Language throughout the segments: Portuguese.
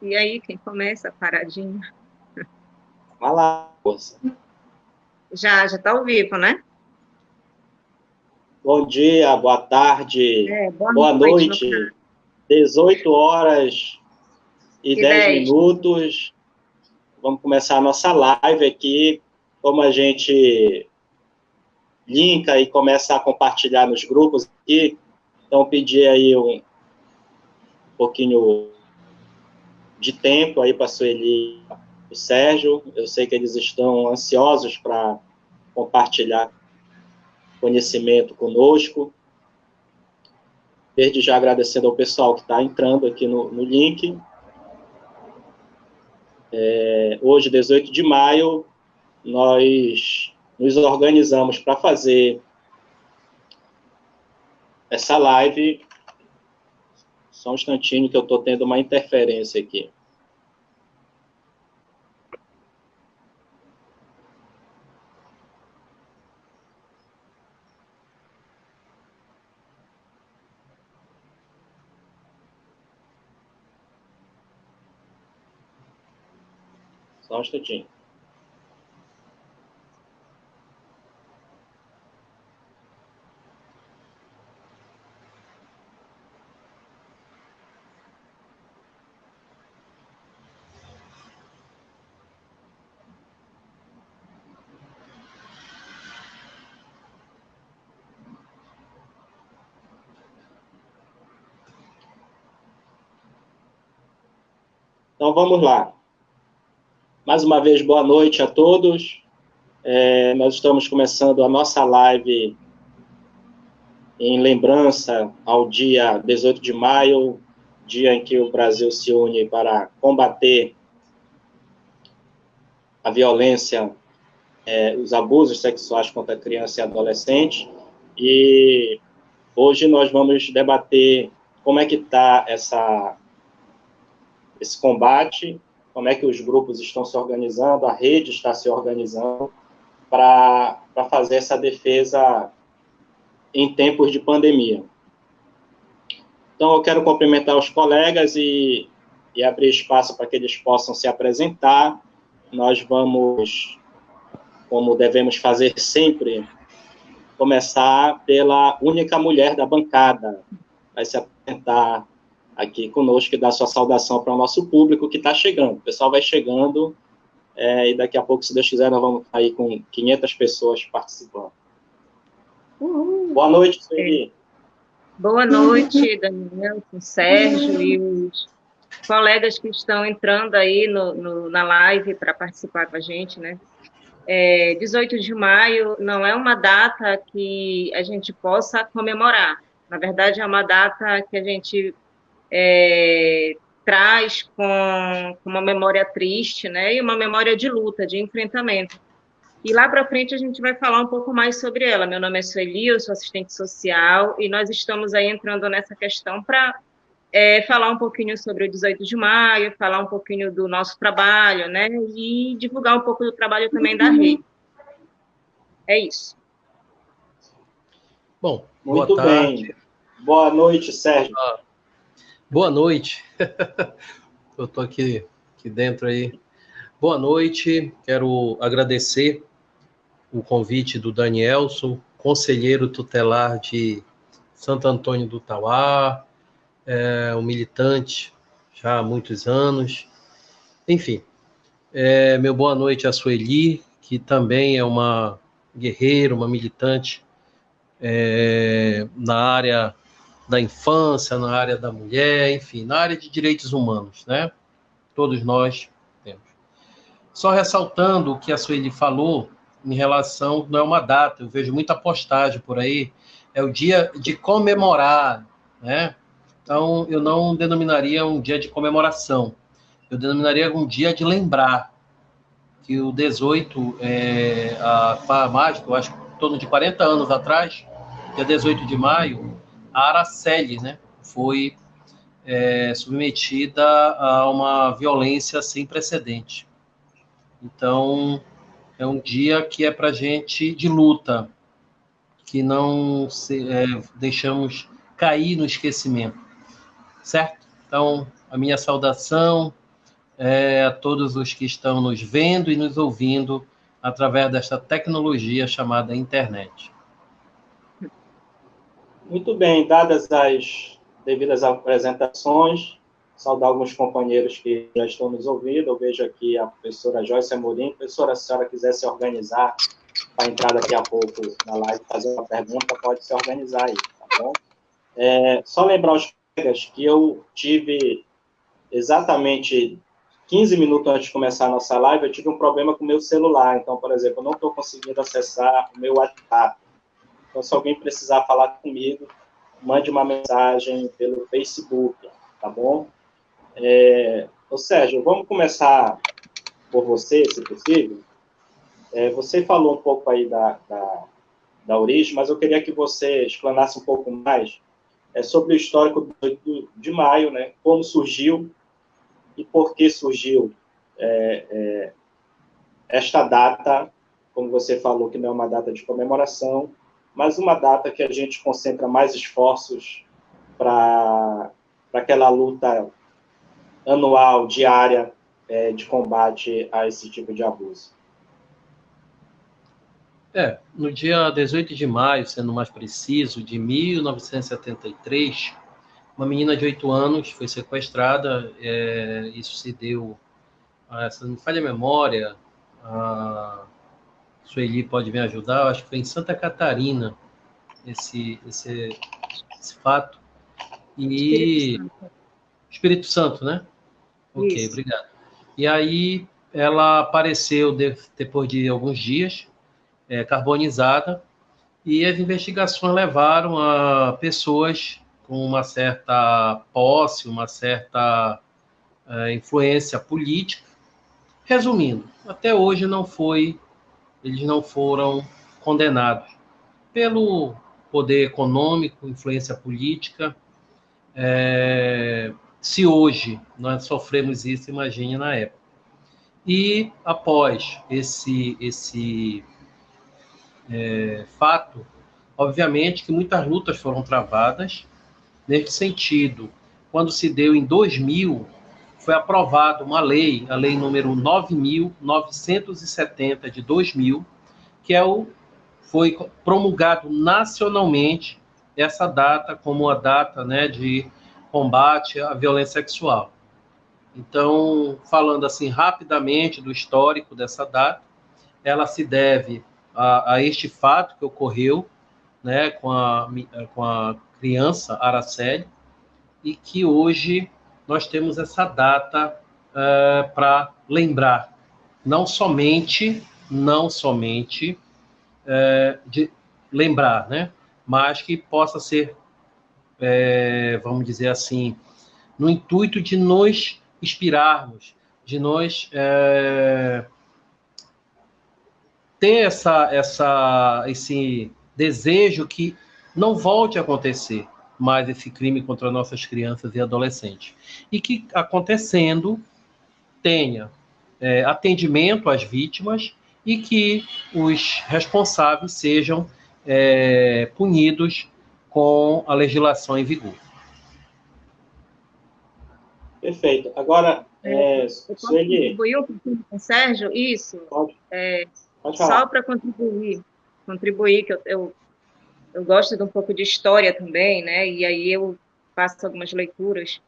E aí, quem começa? Paradinho. Vai lá, moça. Já está ao vivo, né? Bom dia, boa tarde, Boa boa noite, no caso. noite. 18 horas e E 10 10. minutos. Vamos começar a nossa live aqui. Como a gente linka e começa a compartilhar nos grupos aqui, então pedir aí um pouquinho de tempo aí para a Sueli e o Sérgio. Eu sei que eles estão ansiosos para compartilhar conhecimento conosco. Desde já agradecendo ao pessoal que está entrando aqui no link. Hoje, 18 de maio, nós nos organizamos para fazer essa live. Só um instantinho que eu estou tendo uma interferência aqui. Só um instantinho. Então, vamos lá. Mais uma vez, boa noite a todos. Nós estamos começando a nossa live em lembrança ao dia 18 de maio, dia em que o Brasil se une para combater a violência, os abusos sexuais contra criança e adolescente. E hoje nós vamos debater como é que está esse combate, como é que os grupos estão se organizando, a rede está se organizando para fazer essa defesa em tempos de pandemia. Então, eu quero cumprimentar os colegas e abrir espaço para que eles possam se apresentar. Nós vamos, como devemos fazer sempre, começar pela única mulher da bancada. Vai se apresentar aqui conosco e dar sua saudação para o nosso público que está chegando. O pessoal vai chegando e daqui a pouco, se Deus quiser, nós vamos aí com 500 pessoas participando. Boa noite, Sueli. Boa noite, Daniel, Sérgio e os colegas que estão entrando aí na live para participar com a gente, né? 18 de maio não é uma data que a gente possa comemorar. Na verdade, é uma data que a gente traz com uma memória triste, né? E uma memória de luta, de enfrentamento. E lá para frente a gente vai falar um pouco mais sobre ela. Meu nome é Sueli, eu sou assistente social, e nós estamos aí entrando nessa questão para falar um pouquinho sobre o 18 de maio, falar um pouquinho do nosso trabalho, né? E divulgar um pouco do trabalho também da rede. É isso. Bom, muito boa tarde. Bem. Boa noite, Sérgio. Boa noite. Eu estou aqui dentro aí. Boa noite. Quero agradecer o convite do Danielson, conselheiro tutelar de Santo Antônio do Tauá, um militante já há muitos anos. Enfim, meu boa noite a Sueli, que também é uma guerreira, uma militante na área da infância, na área da mulher, enfim, na área de direitos humanos, né? Todos nós temos. Só ressaltando o que a Sueli falou em relação, não é uma data, eu vejo muita postagem por aí, é o dia de comemorar, né? Então, eu não denominaria um dia de comemoração, eu denominaria um dia de lembrar que o 18, a mágica, eu acho que em torno de 40 anos atrás, dia 18 de maio, a Araceli, né, foi submetida a uma violência sem precedente. Então, é um dia que é para a gente de luta, que não deixamos cair no esquecimento, certo? Então, a minha saudação, a todos os que estão nos vendo e nos ouvindo através desta tecnologia chamada internet. Muito bem, dadas as devidas apresentações, saudar alguns companheiros que já estão nos ouvindo. Eu vejo aqui a professora Joyce Amorim. Professora, se a senhora quiser se organizar para entrar daqui a pouco na live, fazer uma pergunta, pode se organizar aí, tá bom? Só lembrar aos colegas que eu tive exatamente 15 minutos antes de começar a nossa live, eu tive um problema com o meu celular. Então, por exemplo, eu não estou conseguindo acessar o meu WhatsApp. Então, se alguém precisar falar comigo, mande uma mensagem pelo Facebook, tá bom? Ô Sérgio, vamos começar por você, se possível. Você falou um pouco aí da origem, mas eu queria que você explanasse um pouco mais sobre o histórico do 8 de maio, né? Como surgiu e por que surgiu esta data, como você falou, que não é uma data de comemoração, mas uma data que a gente concentra mais esforços para aquela luta anual, diária, de combate a esse tipo de abuso. No dia 18 de maio, sendo mais preciso, de 1973, uma menina de 8 anos foi sequestrada. Isso se deu, se não me falha a memória, a Sueli pode me ajudar, acho que foi em Santa Catarina, esse fato. E Espírito Santo, né? Ok, isso. Obrigado. E aí ela apareceu depois de alguns dias, carbonizada, e as investigações levaram a pessoas com uma certa posse, uma certa influência política. Resumindo, até hoje eles não foram condenados pelo poder econômico, influência política. Se hoje nós sofremos isso, imagine na época. E após esse fato, obviamente que muitas lutas foram travadas nesse sentido. Quando se deu em 2000, foi aprovada uma lei, a lei número 9.970 de 2000, que foi promulgado nacionalmente essa data como a data, né, de combate à violência sexual. Então, falando assim rapidamente do histórico dessa data, ela se deve a este fato que ocorreu, né, com a criança Araceli, e que hoje nós temos essa data para lembrar, não somente de lembrar, né, mas que possa ser, vamos dizer assim, no intuito de nos inspirarmos, de nós ter esse desejo que não volte a acontecer mais esse crime contra nossas crianças e adolescentes. E que, acontecendo, tenha atendimento às vítimas e que os responsáveis sejam punidos com a legislação em vigor. Perfeito. Agora, Sueli... Contribuir um pouquinho com o Sérgio? Isso. Pode falar. Só para contribuir, que eu gosto de um pouco de história também, né? E aí eu faço algumas leituras.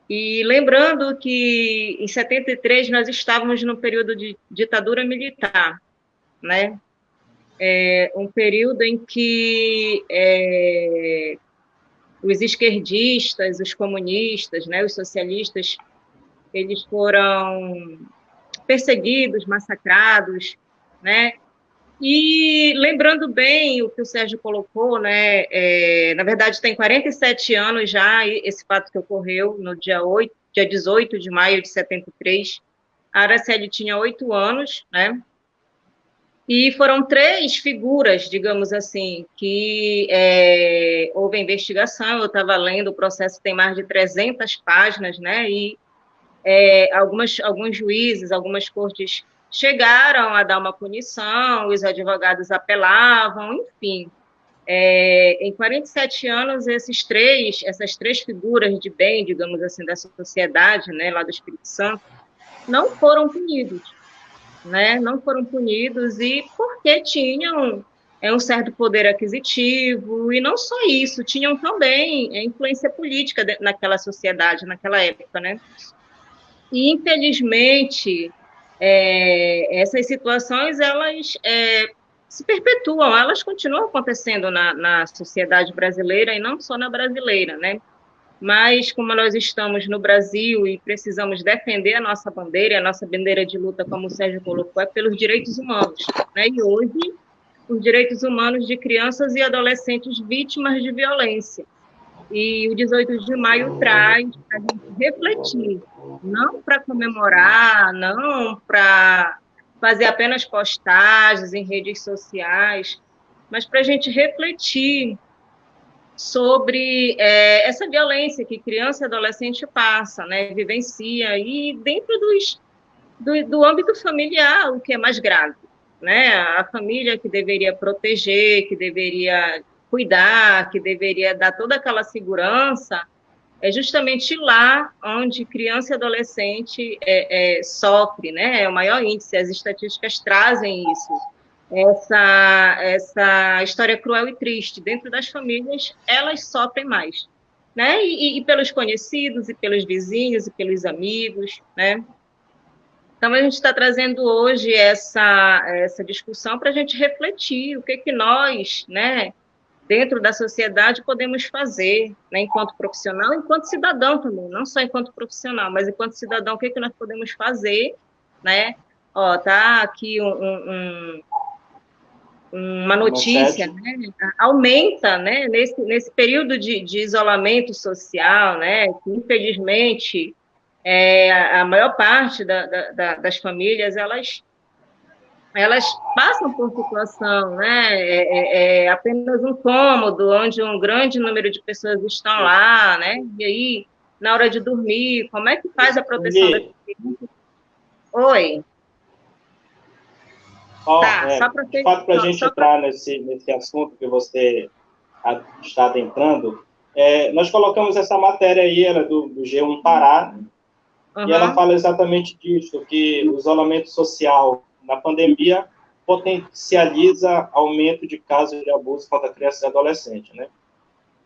E lembrando que em 73 nós estávamos no período de ditadura militar, né? Um período em que os esquerdistas, os comunistas, né, os socialistas, eles foram perseguidos, massacrados, né? E lembrando bem o que o Sérgio colocou, né? Na verdade, tem 47 anos já esse fato que ocorreu no dia 18 de maio de 73. A Araceli tinha 8 anos, né? E foram 3 figuras, digamos assim, que houve a investigação. Eu estava lendo, o processo tem mais de 300 páginas, né? E alguns juízes, algumas cortes chegaram a dar uma punição, os advogados apelavam, enfim. Em 47 anos, essas três figuras de bem, digamos assim, da sociedade, né, lá do Espírito Santo, não foram punidos, né? Não foram punidos e porque tinham um certo poder aquisitivo, e não só isso, tinham também influência política naquela sociedade, naquela época, né? E, infelizmente, essas situações, elas se perpetuam, elas continuam acontecendo na sociedade brasileira, e não só na brasileira, né? Mas, como nós estamos no Brasil e precisamos defender a nossa bandeira de luta, como o Sérgio colocou, é pelos direitos humanos, né? E hoje, os direitos humanos de crianças e adolescentes vítimas de violência. E o 18 de maio traz para a gente refletir, não para comemorar, não para fazer apenas postagens em redes sociais, mas para a gente refletir sobre essa violência que criança e adolescente passa, né, vivencia, e dentro do âmbito familiar, o que é mais grave, né? A família que deveria proteger, que deveria cuidar, que deveria dar toda aquela segurança, é justamente lá onde criança e adolescente sofre, né? É o maior índice, as estatísticas trazem isso. Essa história cruel e triste dentro das famílias, elas sofrem mais, né? E pelos conhecidos, e pelos vizinhos, e pelos amigos, né? Então, a gente está trazendo hoje essa discussão para a gente refletir o que nós, né, dentro da sociedade, podemos fazer, né, enquanto profissional, enquanto cidadão também, não só enquanto profissional, mas enquanto cidadão, o que nós podemos fazer, né? Ó, tá aqui uma notícia, né? Aumenta, né, nesse período de isolamento social, né, que infelizmente a maior parte das famílias, elas passam por situação, né, apenas um cômodo, onde um grande número de pessoas estão lá, né, e aí, na hora de dormir, como é que faz a proteção das crianças? Oi. Só para a gente entrar nesse assunto que você está adentrando, nós colocamos essa matéria aí, era do G1 Pará, e ela fala exatamente disso, que o isolamento social na pandemia potencializa aumento de casos de abuso contra crianças e adolescentes, né?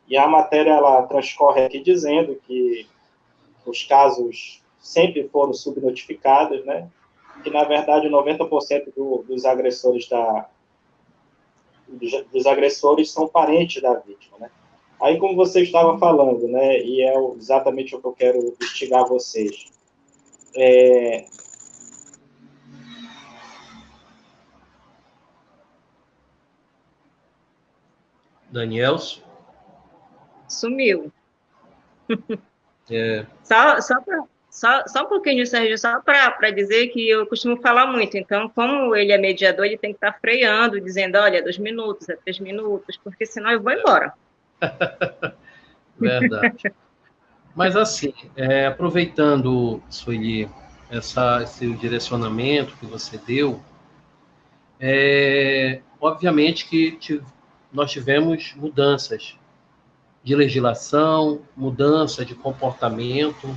E a matéria, ela transcorre aqui dizendo que os casos sempre foram subnotificados, né? Que, na verdade, 90% dos agressores são parentes da vítima, né? Aí, como você estava falando, né, e é exatamente o que eu quero instigar vocês, Danielson? Sumiu. Só um pouquinho, Sérgio, só para dizer que eu costumo falar muito. Então, como ele é mediador, ele tem que estar freando, dizendo, olha, 2 minutos, 3 minutos, porque senão eu vou embora. Verdade. Mas, assim, aproveitando, Sueli, esse direcionamento que você deu, obviamente que nós tivemos mudanças de legislação, mudança de comportamento,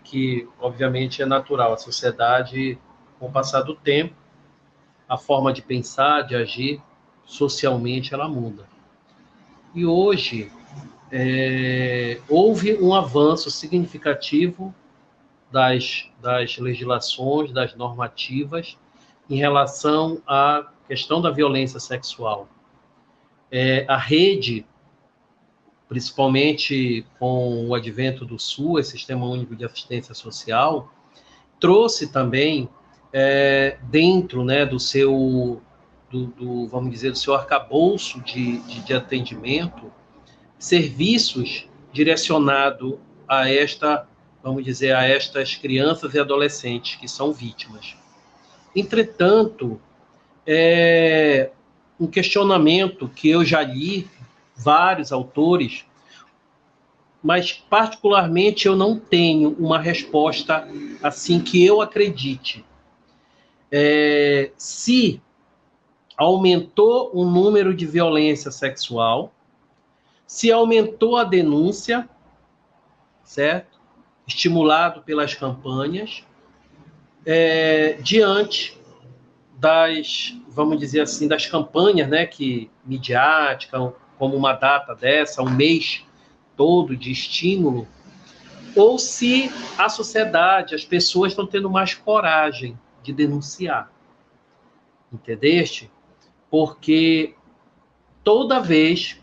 que, obviamente, é natural. A sociedade, com o passar do tempo, a forma de pensar, de agir, socialmente, ela muda. E hoje, houve um avanço significativo das legislações, das normativas, em relação à questão da violência sexual. A rede, principalmente com o advento do SUAS, Sistema Único de Assistência Social, trouxe também, dentro, né, do seu, vamos dizer, do seu arcabouço de atendimento, serviços direcionados a estas crianças e adolescentes que são vítimas. Entretanto, um questionamento que eu já li vários autores, mas particularmente eu não tenho uma resposta assim que eu acredite. Se aumentou o número de violência sexual, se aumentou a denúncia, certo? estimulado pelas campanhas, diante das, vamos dizer assim, das campanhas, né, midiáticas, como uma data dessa, um mês todo de estímulo, ou se a sociedade, as pessoas estão tendo mais coragem de denunciar. Entendeste? Porque toda vez,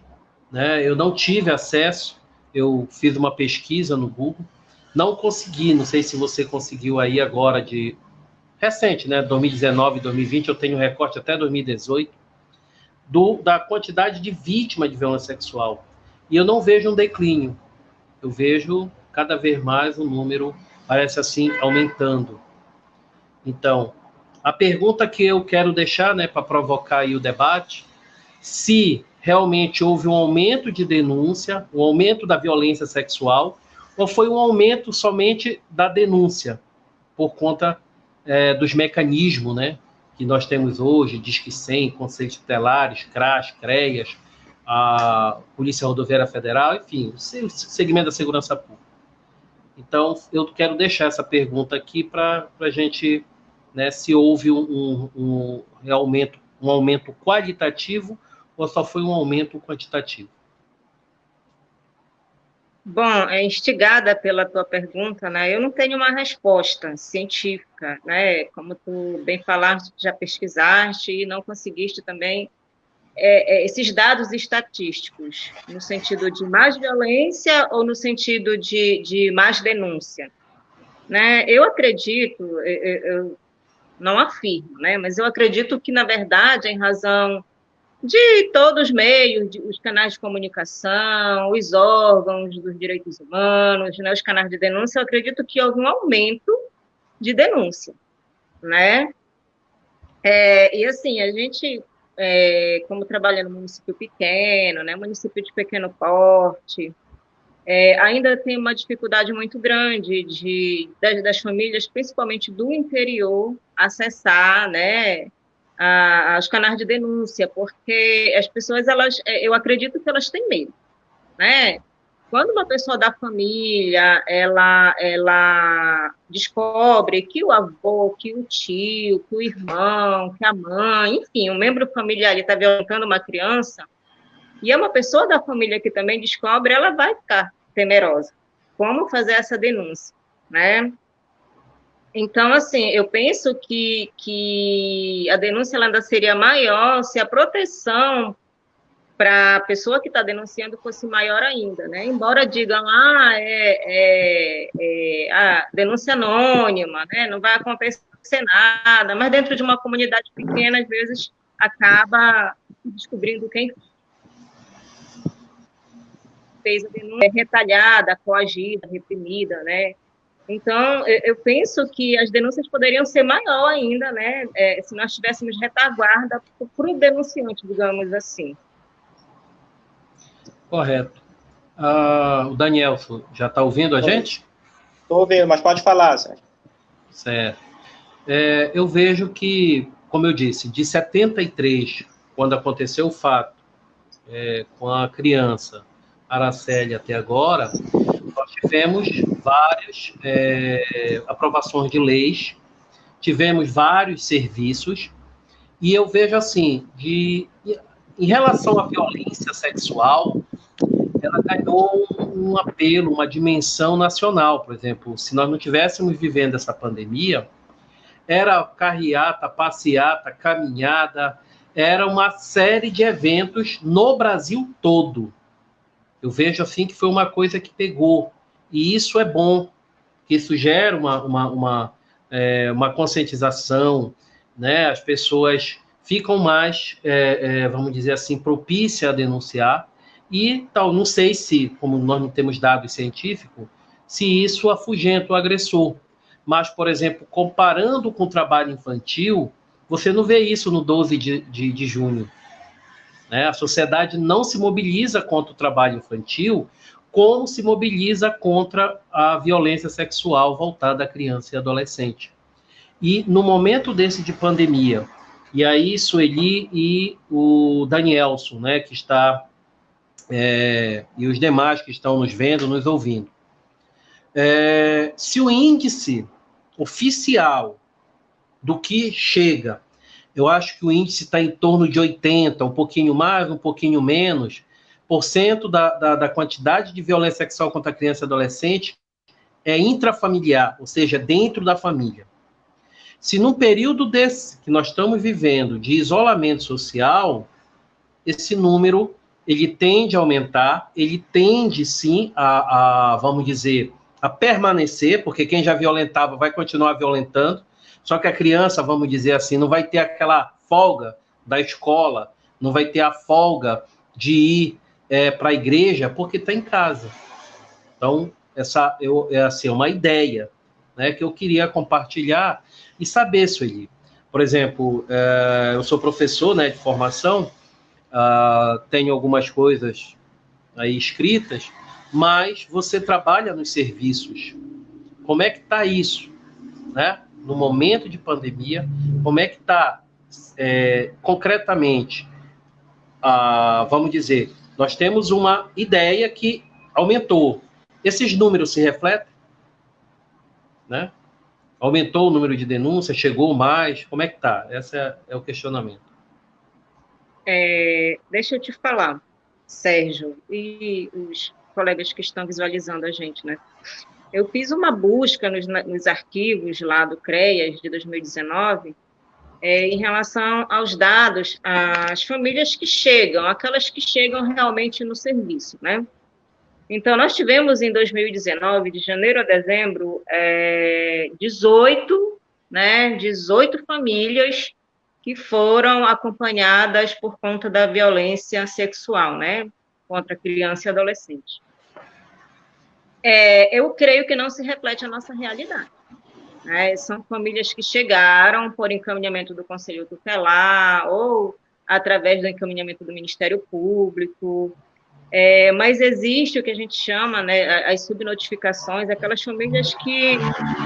né, eu não tive acesso, eu fiz uma pesquisa no Google, não consegui, não sei se você conseguiu aí agora recente, né, 2019, 2020, eu tenho recorte até 2018, da quantidade de vítimas de violência sexual. E eu não vejo um declínio, eu vejo cada vez mais o número, parece assim, aumentando. Então, a pergunta que eu quero deixar, né, para provocar aí o debate, se realmente houve um aumento de denúncia, um aumento da violência sexual, ou foi um aumento somente da denúncia, por conta dos mecanismos, né, que nós temos hoje, Disque 100, Conselhos Tutelares, CRAS, CREAS, a Polícia Rodoviária Federal, enfim, o segmento da segurança pública. Então, eu quero deixar essa pergunta aqui para a gente, né, se houve um aumento qualitativo ou só foi um aumento quantitativo. Bom, instigada pela tua pergunta, né, eu não tenho uma resposta científica, né, como tu bem falaste, já pesquisaste e não conseguiste também esses dados estatísticos, no sentido de mais violência ou no sentido de mais denúncia, né? Eu acredito, eu não afirmo, né, mas eu acredito que, na verdade, em razão de todos os meios, os canais de comunicação, os órgãos dos direitos humanos, né, os canais de denúncia, eu acredito que houve um aumento de denúncia, né? E assim, a gente, como trabalha no município pequeno, né, município de pequeno porte, ainda tem uma dificuldade muito grande das famílias, principalmente do interior, acessar, né, os canais de denúncia, porque as pessoas, eu acredito que elas têm medo, né? Quando uma pessoa da família, ela descobre que o avô, que o tio, que o irmão, que a mãe, enfim, um membro familiar está violentando uma criança, e é uma pessoa da família que também descobre, ela vai ficar temerosa. Como fazer essa denúncia, né? Então, assim, eu penso que a denúncia ela ainda seria maior se a proteção para a pessoa que está denunciando fosse maior ainda, né? Embora digam, denúncia anônima, né? Não vai acontecer nada, mas dentro de uma comunidade pequena, às vezes, acaba descobrindo quem fez a denúncia retalhada, coagida, reprimida, né? Então, eu penso que as denúncias poderiam ser maior ainda, né? Se nós tivéssemos retaguarda para o denunciante, digamos assim. Correto. O Danielson, já está ouvindo a gente? Estou ouvindo, mas pode falar, Sérgio. Certo. Eu vejo que, como eu disse, de 73, quando aconteceu o fato com a criança Araceli até agora, nós tivemos várias aprovações de leis, tivemos vários serviços, e eu vejo assim, em relação à violência sexual, ela ganhou um apelo, uma dimensão nacional. Por exemplo, se nós não estivéssemos vivendo essa pandemia, era carreata, passeata, caminhada, era uma série de eventos no Brasil todo. Eu vejo assim que foi uma coisa que pegou, e isso é bom, que isso gera uma conscientização, né? As pessoas ficam mais, vamos dizer assim, propícias a denunciar, e tal, não sei se, como nós não temos dados científicos, se isso afugenta o agressor. Mas, por exemplo, comparando com o trabalho infantil, você não vê isso no 12 de junho. Né? A sociedade não se mobiliza contra o trabalho infantil como se mobiliza contra a violência sexual voltada à criança e adolescente. E no momento desse de pandemia, e aí Sueli e o Danielson, né, que está, e os demais que estão nos vendo, nos ouvindo, Se o índice oficial do que chega, eu acho que o índice está em torno de 80, um pouquinho mais, um pouquinho menos, por cento da quantidade de violência sexual contra a criança e adolescente é intrafamiliar, ou seja, dentro da família. Se num período desse que nós estamos vivendo de isolamento social, esse número ele tende a aumentar, ele tende sim vamos dizer, a permanecer, porque quem já violentava vai continuar violentando, só que a criança, vamos dizer assim, não vai ter aquela folga da escola, não vai ter a folga de ir para a igreja, porque está em casa. Então, essa é assim, uma ideia, né, que eu queria compartilhar e saber, Sueli. Por exemplo, eu sou professor, né, de formação, tenho algumas coisas aí escritas, mas você trabalha nos serviços. Como é que está isso, né? No momento de pandemia, como é que está concretamente? Vamos dizer, nós temos uma ideia que aumentou. Esses números se refletem, né? Aumentou o número de denúncias, chegou mais, como é que está? Esse é o questionamento. Deixa eu te falar, Sérgio, e os colegas que estão visualizando a gente, né? Eu fiz uma busca nos arquivos lá do CREAS de 2019 em relação aos dados, às famílias que chegam, aquelas que chegam realmente no serviço, né? Então, nós tivemos em 2019, de janeiro a dezembro, 18 famílias que foram acompanhadas por conta da violência sexual, né, contra criança e adolescente. Eu creio que não se reflete a nossa realidade. Né? São famílias que chegaram por encaminhamento do Conselho Tutelar ou através do encaminhamento do Ministério Público, mas existe o que a gente chama, né, as subnotificações, aquelas famílias que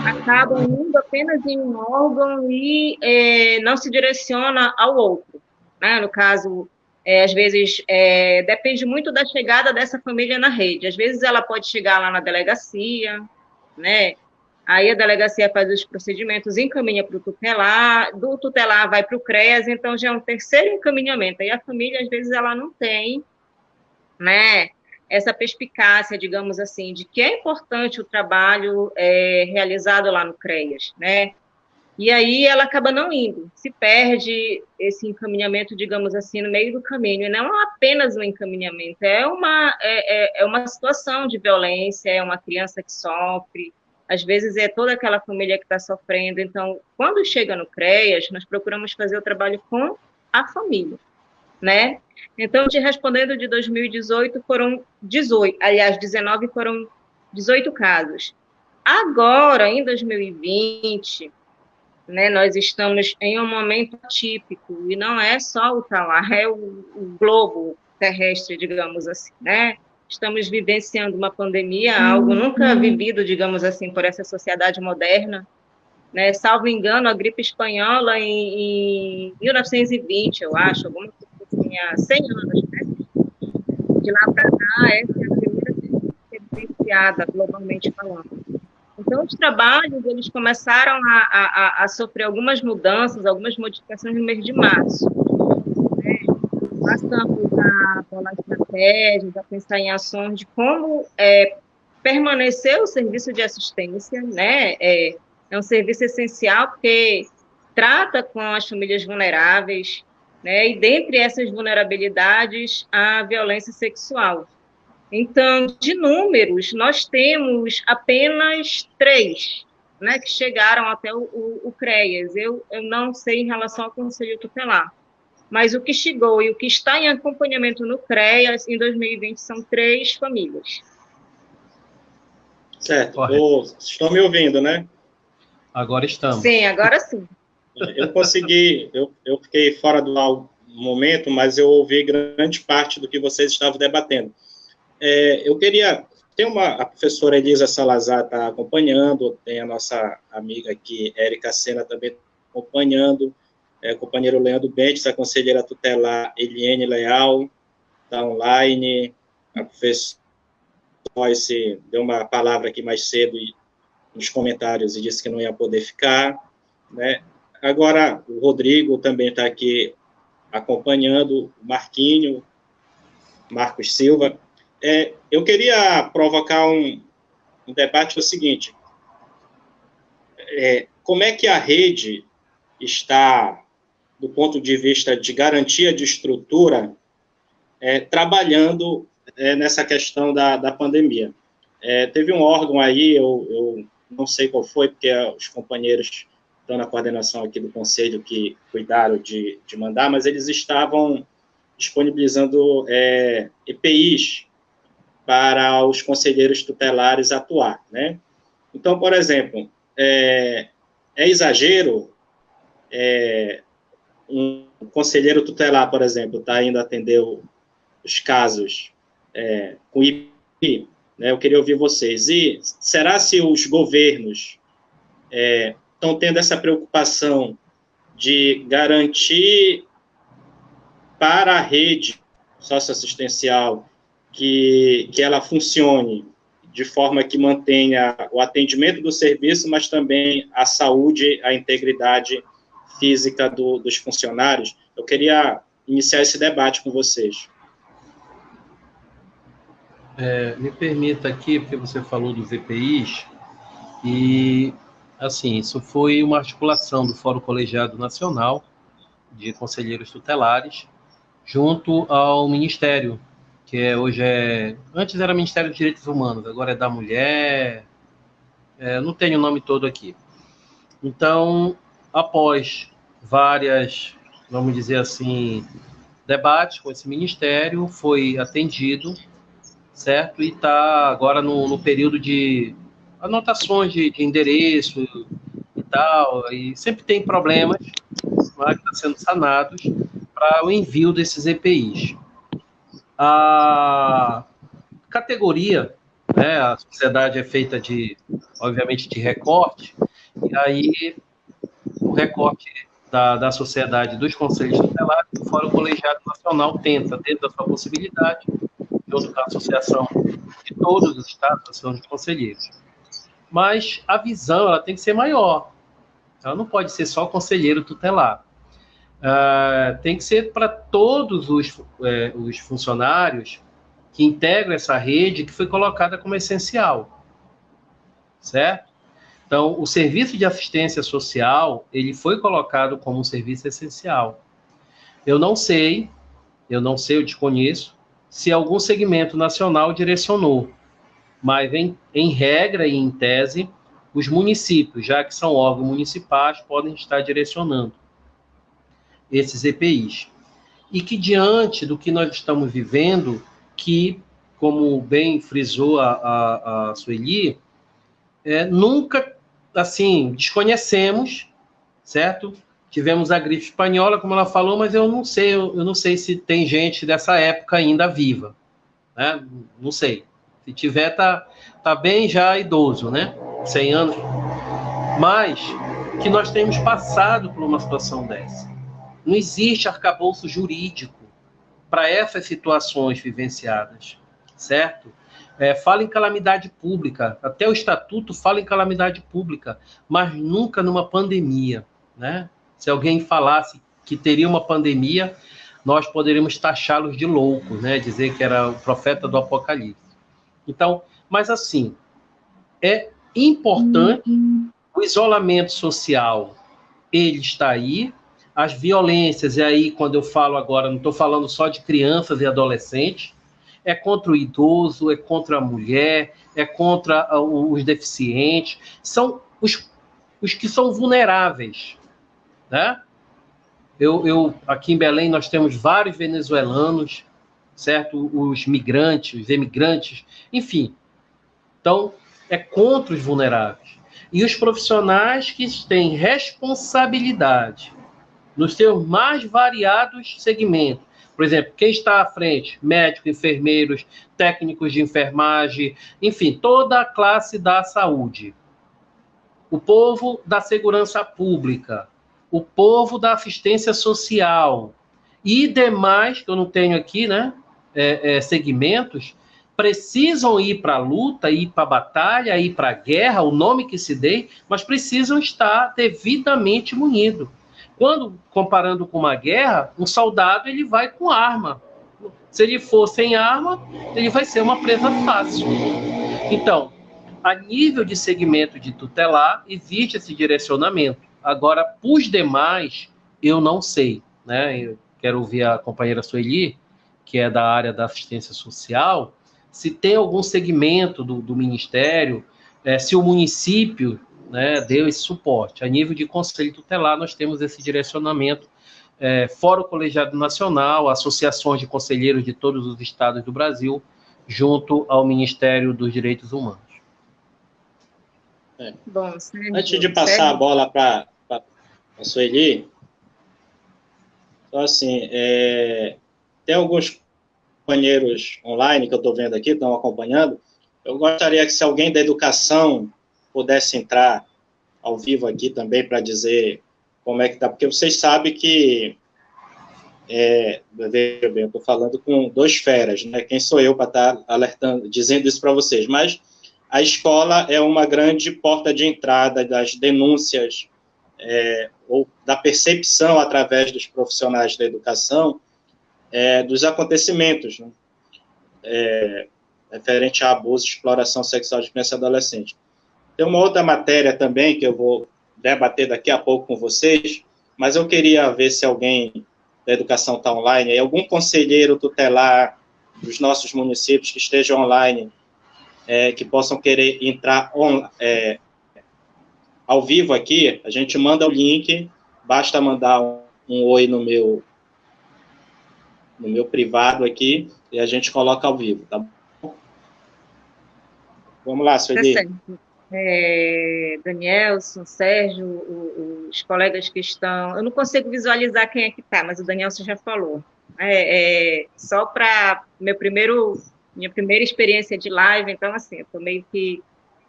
acabam indo apenas em um órgão e não se direciona ao outro. Né? No caso, às vezes, depende muito da chegada dessa família na rede. Às vezes ela pode chegar lá na delegacia, né? Aí a delegacia faz os procedimentos, encaminha para o tutelar, do tutelar vai para o CREAS, então já é um terceiro encaminhamento. Aí a família, às vezes, ela não tem, né, essa perspicácia, digamos assim, de que é importante o trabalho realizado lá no CREAS, né? E aí ela acaba não indo, se perde esse encaminhamento, digamos assim, no meio do caminho. E não apenas um encaminhamento, é uma situação de violência, é uma criança que sofre, às vezes é toda aquela família que está sofrendo. Então, quando chega no CREAS, nós procuramos fazer o trabalho com a família, né? Então, te respondendo, de 2018 foram 18, aliás, 19 foram 18 casos. Agora, em 2020, né, nós estamos em um momento atípico, e não é só o talar, é o globo terrestre, digamos assim, né? Estamos vivenciando uma pandemia, algo nunca vivido, digamos assim, por essa sociedade moderna, né? Salvo engano, a gripe espanhola em 1920, eu acho, alguma coisa assim, há 100 anos, né? De lá para cá, essa é a primeira vez que é vivenciada, globalmente falando. Então, os trabalhos, eles começaram a sofrer algumas mudanças, algumas modificações no mês de março. Né? Passamos a bolar estratégias, a pensar em ações de como permanecer o serviço de assistência, né? É um serviço essencial, porque trata com as famílias vulneráveis, né? E dentre essas vulnerabilidades, a violência sexual. Então, de números, nós temos apenas 3, né, que chegaram até o CREAS. Eu não sei em relação ao Conselho Tutelar, mas o que chegou e o que está em acompanhamento no CREAS em 2020 são 3 famílias. Certo. Estão me ouvindo, né? Agora estamos. Sim, agora sim. Eu consegui, eu fiquei fora do momento, mas eu ouvi grande parte do que vocês estavam debatendo. Eu queria... a professora Elisa Salazar está acompanhando, tem a nossa amiga aqui, Érica Sena, também acompanhando, o companheiro Leandro Bentes, a conselheira tutelar Eliene Leal, está online, a professora Joyce deu uma palavra aqui mais cedo nos comentários e disse que não ia poder ficar, né? Agora, o Rodrigo também está aqui acompanhando, o Marquinho, Marcos Silva. Eu queria provocar um debate, o seguinte, como é que a rede está, do ponto de vista de garantia de estrutura, trabalhando nessa questão da pandemia. Teve um órgão aí, eu não sei qual foi, porque os companheiros estão na coordenação aqui do Conselho que cuidaram de mandar, mas eles estavam disponibilizando EPIs para os conselheiros tutelares atuar, né? Então, por exemplo, é exagero um conselheiro tutelar, por exemplo, está indo atender os casos com IP, né? Eu queria ouvir vocês. E será se os governos estão tendo essa preocupação de garantir para a rede socioassistencial que ela funcione de forma que mantenha o atendimento do serviço, mas também a saúde, a integridade física dos funcionários? Eu queria iniciar esse debate com vocês. Me permita aqui, porque você falou dos EPIs, e, assim, isso foi uma articulação do Fórum Colegiado Nacional de Conselheiros Tutelares, junto ao Ministério, que hoje antes era Ministério dos Direitos Humanos, agora é da Mulher, não tenho o nome todo aqui. Então, após várias, vamos dizer assim, debates com esse ministério, foi atendido, certo? E está agora no período de anotações de endereço e tal, e sempre tem problemas, mas está sendo sanados para o envio desses EPIs. A categoria, né, a sociedade é feita obviamente, de recorte, e aí o recorte da sociedade dos conselhos tutelares, o Fórum Colegiado Nacional tenta, dentro da sua possibilidade, junto com a associação de todos os estados, a associação de conselheiros. Mas a visão ela tem que ser maior. Ela não pode ser só conselheiro tutelar. Tem que ser para todos os funcionários que integram essa rede que foi colocada como essencial. Certo? Então, o serviço de assistência social, ele foi colocado como um serviço essencial. Eu não sei, eu desconheço, se algum segmento nacional direcionou, mas em regra e em tese, os municípios, já que são órgãos municipais, podem estar direcionando esses EPIs. E que diante do que nós estamos vivendo, que, como bem frisou a Sueli, nunca, assim, desconhecemos, certo? Tivemos a gripe espanhola, como ela falou, mas eu não sei se tem gente dessa época ainda viva, né? Não sei. Se tiver, tá bem já idoso, né? 100 anos. Mas que nós temos passado por uma situação dessa. Não existe arcabouço jurídico para essas situações vivenciadas, certo? Fala em calamidade pública, até o estatuto fala em calamidade pública, mas nunca numa pandemia, né? Se alguém falasse que teria uma pandemia, nós poderíamos taxá-los de loucos, né? Dizer que era o profeta do Apocalipse. Então, mas assim, é importante, o isolamento social, ele está aí, as violências, e aí quando eu falo agora, não estou falando só de crianças e adolescentes, é contra o idoso, é contra a mulher, é contra os deficientes, são os que são vulneráveis, né? Aqui em Belém nós temos vários venezuelanos, certo? Os migrantes, os emigrantes, enfim. Então, é contra os vulneráveis. E os profissionais que têm responsabilidade nos seus mais variados segmentos. Por exemplo, quem está à frente? Médicos, enfermeiros, técnicos de enfermagem, enfim, toda a classe da saúde. O povo da segurança pública, o povo da assistência social e demais, que eu não tenho aqui, né, segmentos, precisam ir para a luta, ir para a batalha, ir para a guerra, o nome que se dê, mas precisam estar devidamente munidos. Quando, comparando com uma guerra, um soldado ele vai com arma. Se ele for sem arma, ele vai ser uma presa fácil. Então, a nível de segmento de tutelar, existe esse direcionamento. Agora, para os demais, eu não sei, né? Eu quero ouvir a companheira Sueli, que é da área da assistência social, se tem algum segmento do Ministério, se o município, né, deu esse suporte. A nível de conselho tutelar, nós temos esse direcionamento, fora o Colegiado Nacional, associações de conselheiros de todos os estados do Brasil, junto ao Ministério dos Direitos Humanos. Bom, Sérgio, antes de passar a bola para a Sueli, então, assim, tem alguns companheiros online que eu estou vendo aqui, estão acompanhando. Eu gostaria que, se alguém da educação pudesse entrar ao vivo aqui também para dizer como é que está, porque vocês sabem que, veja bem, eu estou falando com dois feras, né? Quem sou eu para estar alertando, dizendo isso para vocês? Mas a escola é uma grande porta de entrada das denúncias, ou da percepção através dos profissionais da educação, dos acontecimentos, né? Referente a abuso e exploração sexual de criança e adolescente. Tem uma outra matéria também que eu vou debater daqui a pouco com vocês, mas eu queria ver se alguém da educação está online, algum conselheiro tutelar dos nossos municípios que estejam online, que possam querer entrar ao vivo aqui. A gente manda o link, basta mandar um oi no meu privado aqui, e a gente coloca ao vivo, tá bom? Vamos lá, Sueli. Tá certo. Danielson, Sérgio, os colegas que estão... Eu não consigo visualizar quem é que está, mas o Danielson já falou. Só para minha primeira experiência de live, então, assim, eu estou meio que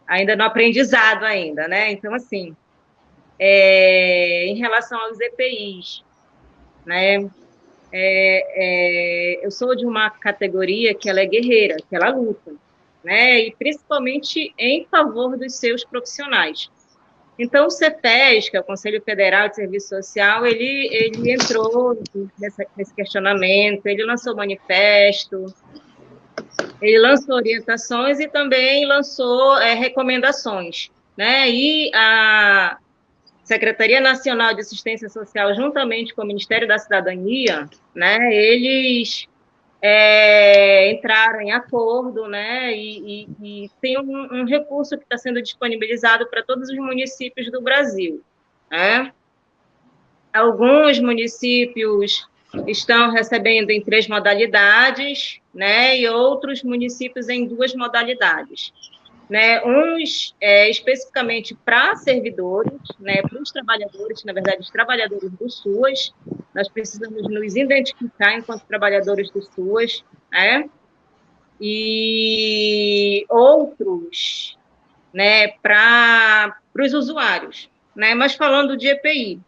ainda no aprendizado ainda, né? Então, assim, em relação aos EPIs, né? Eu sou de uma categoria que ela é guerreira, que ela luta, né? E principalmente em favor dos seus profissionais. Então, o CEPES, que é o Conselho Federal de Serviço Social, ele entrou nesse questionamento, ele lançou manifesto, ele lançou orientações e também lançou recomendações, né? E a Secretaria Nacional de Assistência Social, juntamente com o Ministério da Cidadania, né, eles entraram em acordo, né, e tem um recurso que está sendo disponibilizado para todos os municípios do Brasil, né? Alguns municípios estão recebendo em 3 modalidades, né, e outros municípios em 2 modalidades. Né, uns especificamente para servidores, né, para os trabalhadores, na verdade, os trabalhadores do SUAS, nós precisamos nos identificar enquanto trabalhadores do SUAS, né, e outros, né, para os usuários, né, mas falando de EPI,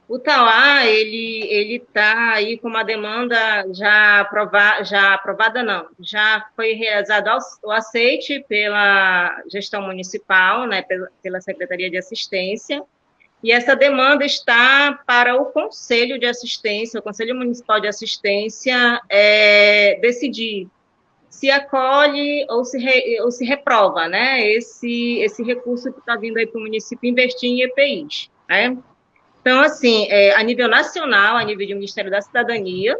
o Tauá, ele está aí com uma demanda já aprovada não, já foi realizado o aceite pela gestão municipal, né, pela Secretaria de Assistência, e essa demanda está para o Conselho de Assistência, o Conselho Municipal de Assistência, decidir se acolhe ou se reprova, né, esse recurso que está vindo aí para o município investir em EPIs, né? Então, assim, a nível nacional, a nível do Ministério da Cidadania,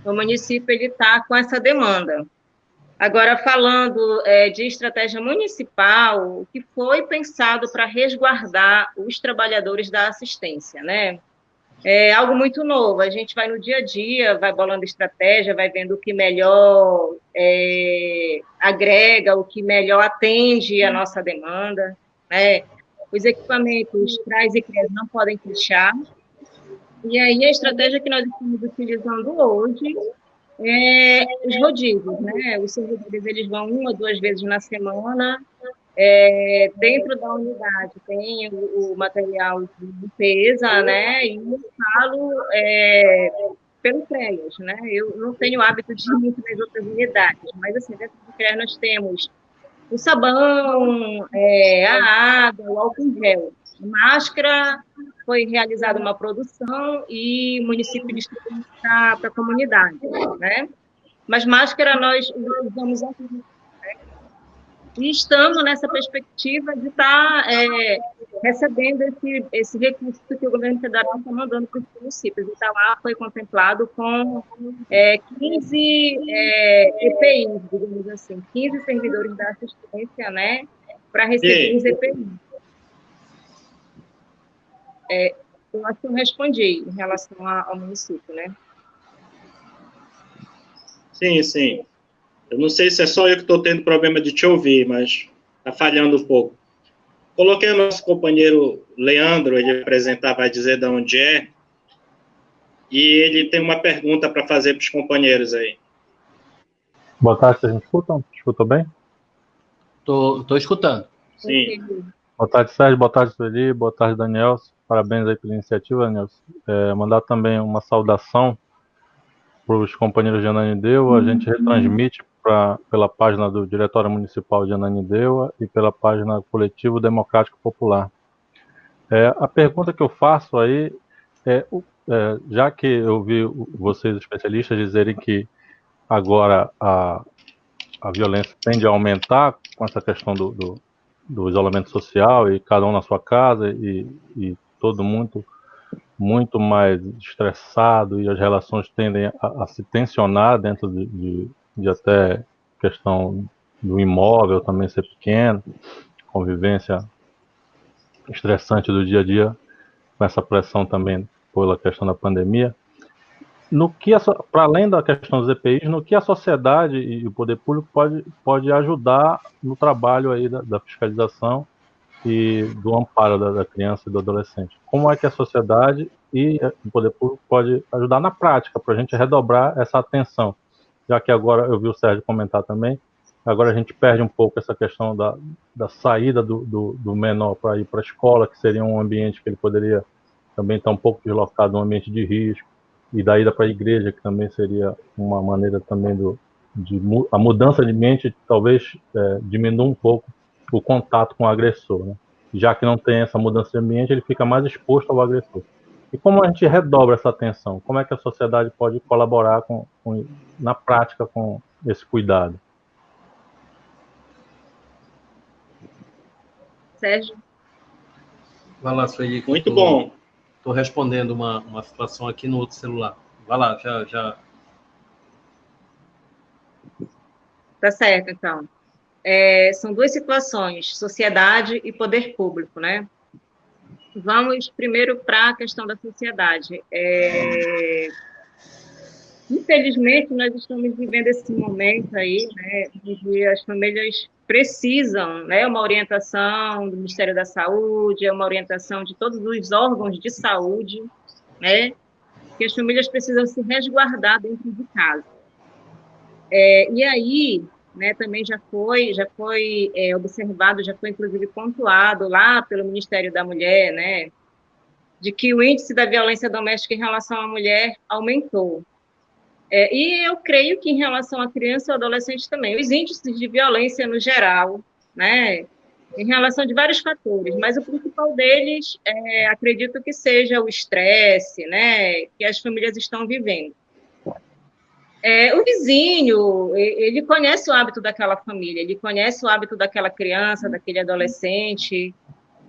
o município está com essa demanda. Agora, falando de estratégia municipal, o que foi pensado para resguardar os trabalhadores da assistência, né? É algo muito novo, a gente vai no dia a dia, vai bolando estratégia, vai vendo o que melhor agrega, o que melhor atende a nossa demanda, né? Os equipamentos CRAS e CREAS não podem fechar. E aí a estratégia que nós estamos utilizando hoje é os rodízios, né? Os servidores, eles vão 1 ou 2 vezes na semana. Dentro da unidade tem o material de limpeza, né? E o calo pelo CREAS, né? Eu não tenho hábito de ir muito nas outras unidades, mas, assim, dentro do CREAS nós temos o sabão, a água, o álcool em gel. Máscara, foi realizada uma produção e o município distribuiu para a comunidade, né? Mas máscara nós usamos aqui, né? E estamos nessa perspectiva de estar recebendo esse recurso que o governo federal está mandando para os municípios. Então, lá foi contemplado com 15 EPIs, digamos assim, 15 servidores da assistência, né, para receber os EPIs. Eu acho que eu respondi em relação ao município, né? Sim, sim. Eu não sei se é só eu que estou tendo problema de te ouvir, mas está falhando um pouco. Coloquei o nosso companheiro Leandro, ele apresentar, vai dizer de onde é, e ele tem uma pergunta para fazer para os companheiros aí. Boa tarde, vocês me escutam? Escutam bem? Estou escutando. Sim. Boa tarde, Sérgio. Boa tarde, Sueli. Boa tarde, Daniel. Parabéns aí pela iniciativa, Daniel. Mandar também uma saudação para os companheiros de Ananindeua. A gente retransmite pela página do Diretório Municipal de Ananindeua e pela página Coletivo Democrático Popular. A pergunta que eu faço aí já que eu vi vocês especialistas dizerem que agora a violência tende a aumentar com essa questão do isolamento social e cada um na sua casa e todo mundo muito mais estressado e as relações tendem a se tensionar dentro de até questão do imóvel também ser pequeno, convivência estressante do dia a dia, com essa pressão também pela questão da pandemia. Para além da questão dos EPIs, no que a sociedade e o poder público pode ajudar no trabalho aí da fiscalização e do amparo da criança e do adolescente? Como é que a sociedade e o poder público pode ajudar na prática para a gente redobrar essa atenção? Já que agora eu vi o Sérgio comentar também, agora a gente perde um pouco essa questão da saída do menor para ir para a escola, que seria um ambiente que ele poderia também estar um pouco deslocado, um ambiente de risco, e da ida para a igreja, que também seria uma maneira também a mudança de mente, talvez diminua um pouco o contato com o agressor, né? Já que não tem essa mudança de ambiente, ele fica mais exposto ao agressor. E como a gente redobra essa atenção? Como é que a sociedade pode colaborar na prática com esse cuidado? Sérgio? Vai lá, Sueli. Muito bom. Estou respondendo uma situação aqui no outro celular. Vai lá, já. Tá certo, então. São duas situações, sociedade e poder público, né? Vamos primeiro para a questão da sociedade. Infelizmente, nós estamos vivendo esse momento aí, né, onde as famílias precisam, né, uma orientação do Ministério da Saúde, uma orientação de todos os órgãos de saúde, né, que as famílias precisam se resguardar dentro de casa. E aí, né, também já foi observado, já foi inclusive pontuado lá pelo Ministério da Mulher, né, de que o índice da violência doméstica em relação à mulher aumentou. E eu creio que em relação à criança e ao adolescente também, os índices de violência no geral, né, em relação de vários fatores, mas o principal deles, acredito que seja o estresse, né, que as famílias estão vivendo. O vizinho, ele conhece o hábito daquela família, ele conhece o hábito daquela criança, daquele adolescente,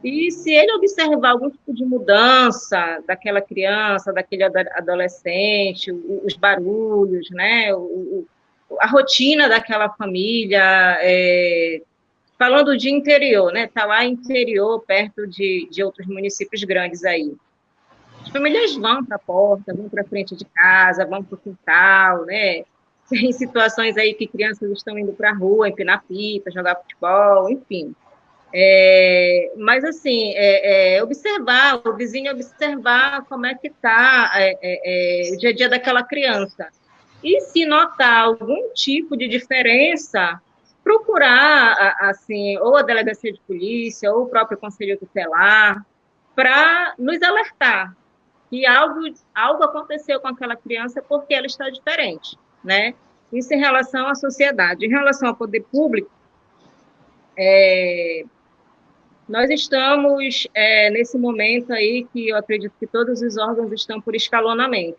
e se ele observar algum tipo de mudança daquela criança, daquele adolescente, os barulhos, né, a rotina daquela família, falando de interior, né, tá lá interior, perto de outros municípios grandes aí. As famílias vão para a porta, vão para a frente de casa, vão para o quintal, né? Tem situações aí que crianças estão indo para a rua, empinar pipa, jogar futebol, enfim. Mas, assim, observar, o vizinho observar como é que está o dia a dia daquela criança. E se notar algum tipo de diferença, procurar, assim, ou a delegacia de polícia, ou o próprio conselho tutelar, para nos alertar. que algo aconteceu com aquela criança porque ela está diferente, né? Isso em relação à sociedade. Em relação ao poder público, nós estamos nesse momento aí que eu acredito que todos os órgãos estão por escalonamento,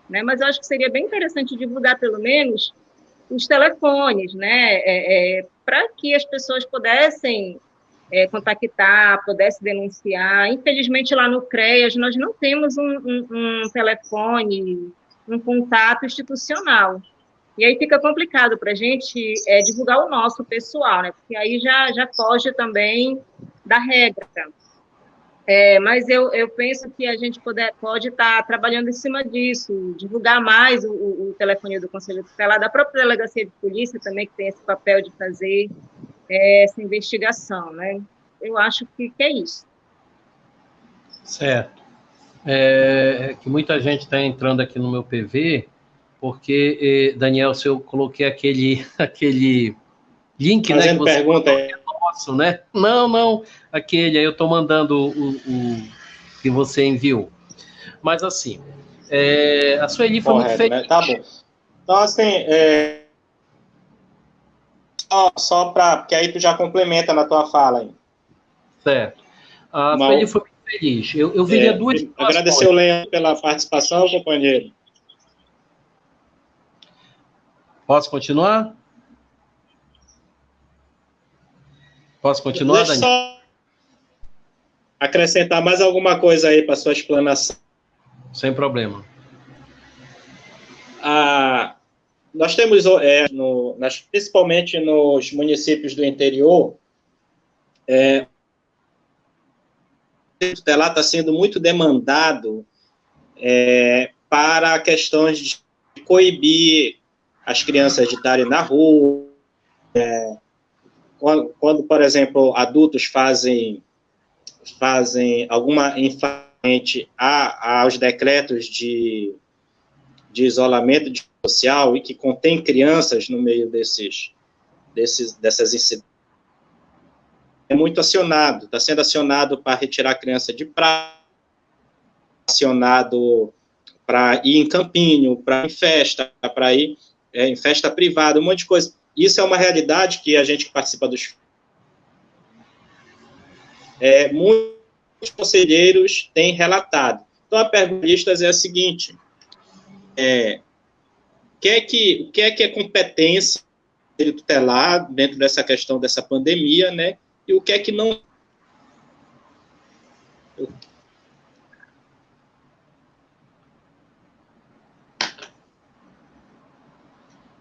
né? Mas eu acho que seria bem interessante divulgar, pelo menos, os telefones, né? Para que as pessoas pudessem contactar, pudessem denunciar. Infelizmente, lá no CREAS, nós não temos um telefone, um contato institucional. E aí fica complicado para a gente divulgar o nosso pessoal, né? Porque aí já foge também da regra. Mas eu penso que a gente pode estar trabalhando em cima disso, divulgar mais o telefone do Conselho Tutelar, da própria Delegacia de Polícia também, que tem esse papel de fazer essa investigação, né? Eu acho que é isso. Certo. Que muita gente está entrando aqui no meu PV, porque, Daniel, se eu coloquei aquele link, né? Fazendo pergunta aí. Nosso, né? Não, aquele aí eu estou mandando o que você enviou. Mas assim, a Sueli foi muito feliz. Né? Tá bom. Então, assim, só para... Porque aí tu já complementa na tua fala aí. Certo. A Sueli foi muito feliz. Eu viria duas situações. Agradecer o Leandro pela participação, companheiro. Posso continuar? Posso continuar, Deixa Daniel? só acrescentar mais alguma coisa aí para sua explanação. Sem problema. Nós temos, principalmente nos municípios do interior, o tutelar está sendo muito demandado para questões de coibir as crianças de estarem na rua, quando, por exemplo, adultos fazem alguma infração aos decretos de isolamento social e que contém crianças no meio dessas incidências, é muito acionado, está sendo acionado para retirar a criança de praia, acionado para ir em campinho, para ir em festa, para ir em festa privada, um monte de coisa. Isso é uma realidade que a gente que participa dos... muitos conselheiros têm relatado. Então, a pergunta é a seguinte, o que é competência tutelar dentro dessa questão dessa pandemia, né? E o que é que não...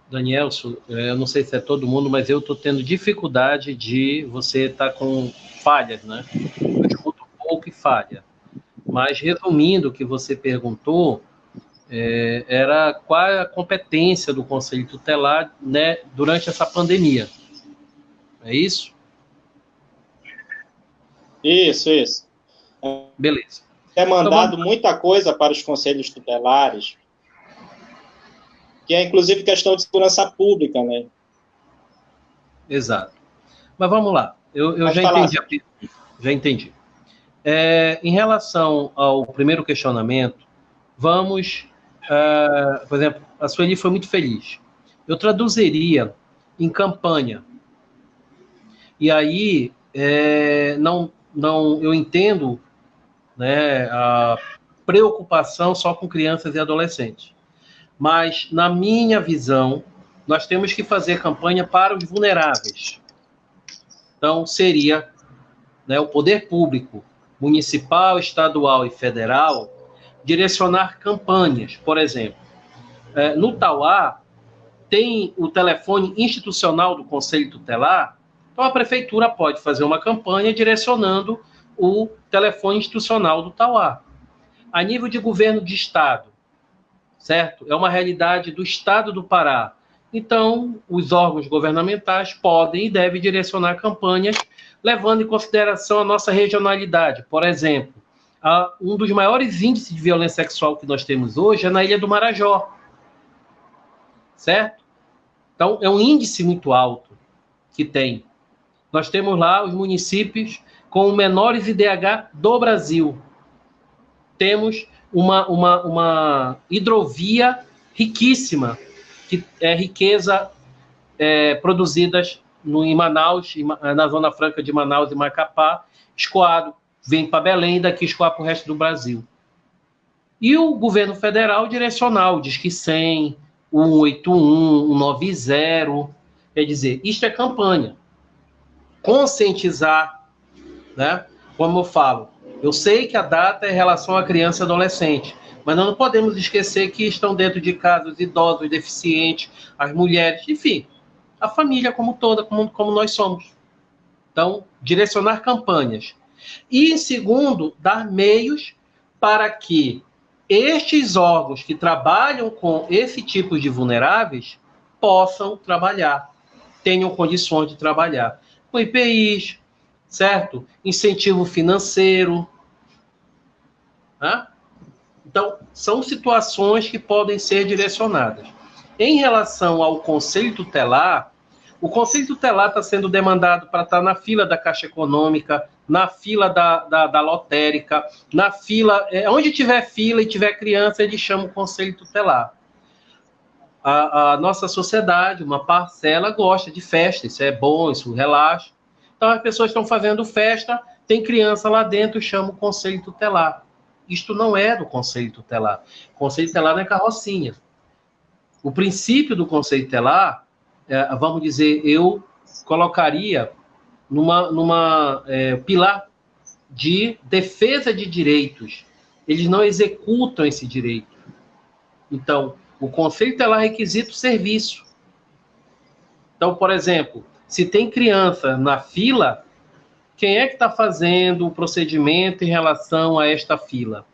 Danielson, eu não sei se é todo mundo, mas eu estou tendo dificuldade de você estar com falhas, né? Eu escuto pouco e falha. Mas, resumindo o que você perguntou, era qual é a competência do Conselho Tutelar, né, durante essa pandemia. É isso? Isso. Beleza. É mandado então, muita coisa para os conselhos tutelares, que é inclusive questão de segurança pública, né? Exato. Mas vamos lá. Eu já entendi. Já entendi. Em relação ao primeiro questionamento, vamos... por exemplo, a Sueli foi muito feliz. Eu traduziria em campanha. E aí, eu entendo, né, a preocupação só com crianças e adolescentes. Mas, na minha visão, nós temos que fazer campanha para os vulneráveis. Então, seria, né, o poder público, municipal, estadual e federal, direcionar campanhas. Por exemplo, no Tauá, tem o telefone institucional do Conselho Tutelar, então a prefeitura pode fazer uma campanha direcionando o telefone institucional do Tauá. A nível de governo de estado, certo? É uma realidade do estado do Pará. Então, os órgãos governamentais podem e devem direcionar campanhas levando em consideração a nossa regionalidade. Por exemplo, um dos maiores índices de violência sexual que nós temos hoje é na Ilha do Marajó. Certo? Então, é um índice muito alto que tem. Nós temos lá os municípios com os menores IDH do Brasil. Temos uma hidrovia riquíssima, que é riqueza produzidas em Manaus, na Zona Franca de Manaus e Macapá, escoado, vem para Belém, daqui escoar para o resto do Brasil. E o governo federal direcional, diz que 100, 181, 190, quer dizer, isto é campanha. Conscientizar, né? Como eu falo, eu sei que a data é em relação à criança e adolescente, mas nós não podemos esquecer que estão dentro de casa os idosos, deficientes, as mulheres, enfim, a família como toda, como nós somos. Então, direcionar campanhas. E, em segundo, dar meios para que estes órgãos que trabalham com esse tipo de vulneráveis possam trabalhar, tenham condições de trabalhar. Com IPIs, certo? Incentivo financeiro. Né? Então, são situações que podem ser direcionadas. Em relação ao Conselho Tutelar, o Conselho Tutelar está sendo demandado para estar na fila da Caixa Econômica, na fila da lotérica, na fila... onde tiver fila e tiver criança, eles chamam o Conselho Tutelar. A nossa sociedade, uma parcela, gosta de festa, isso é bom, isso relaxa. Então, as pessoas estão fazendo festa, tem criança lá dentro, chama o Conselho Tutelar. Isto não é do Conselho Tutelar. O Conselho Tutelar não é carrocinha. O princípio do Conselho Tutelar, vamos dizer, eu colocaria numa pilar de defesa de direitos. Eles não executam esse direito. Então, o Conselho Tutelar requisita o serviço. Então, por exemplo, se tem criança na fila, quem é que está fazendo o procedimento em relação a esta fila?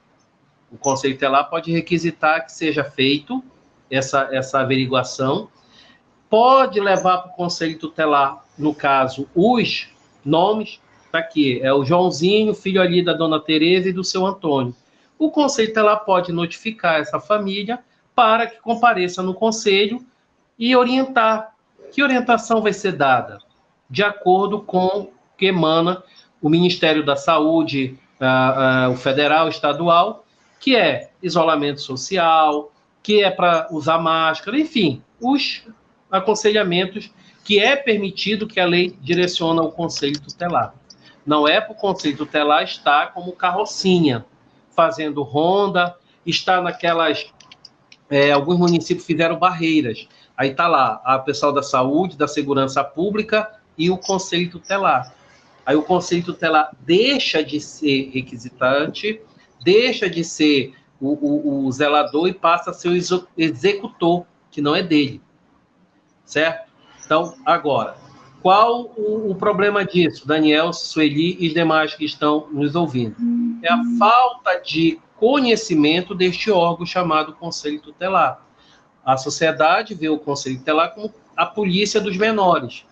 O Conselho Tutelar pode requisitar que seja feito essa averiguação, pode levar para o Conselho Tutelar, no caso, os nomes, está aqui, é o Joãozinho, filho ali da dona Tereza e do seu Antônio. O Conselho Tutelar pode notificar essa família para que compareça no Conselho e orientar. Que orientação vai ser dada? De acordo com o que emana o Ministério da Saúde, o federal, o estadual, que é isolamento social, que é para usar máscara, enfim, os aconselhamentos que é permitido que a lei direciona ao Conselho Tutelar. Não é para o Conselho Tutelar estar como carrocinha, fazendo ronda, estar naquelas... alguns municípios fizeram barreiras. Aí está lá a pessoal da saúde, da segurança pública e o Conselho Tutelar. Aí o Conselho Tutelar deixa de ser requisitante, deixa de ser o zelador e passa a ser o executor, que não é dele. Certo? Então, agora, qual o problema disso, Daniel, Sueli e os demais que estão nos ouvindo? É a falta de conhecimento deste órgão chamado Conselho Tutelar. A sociedade vê o Conselho Tutelar como a polícia dos menores.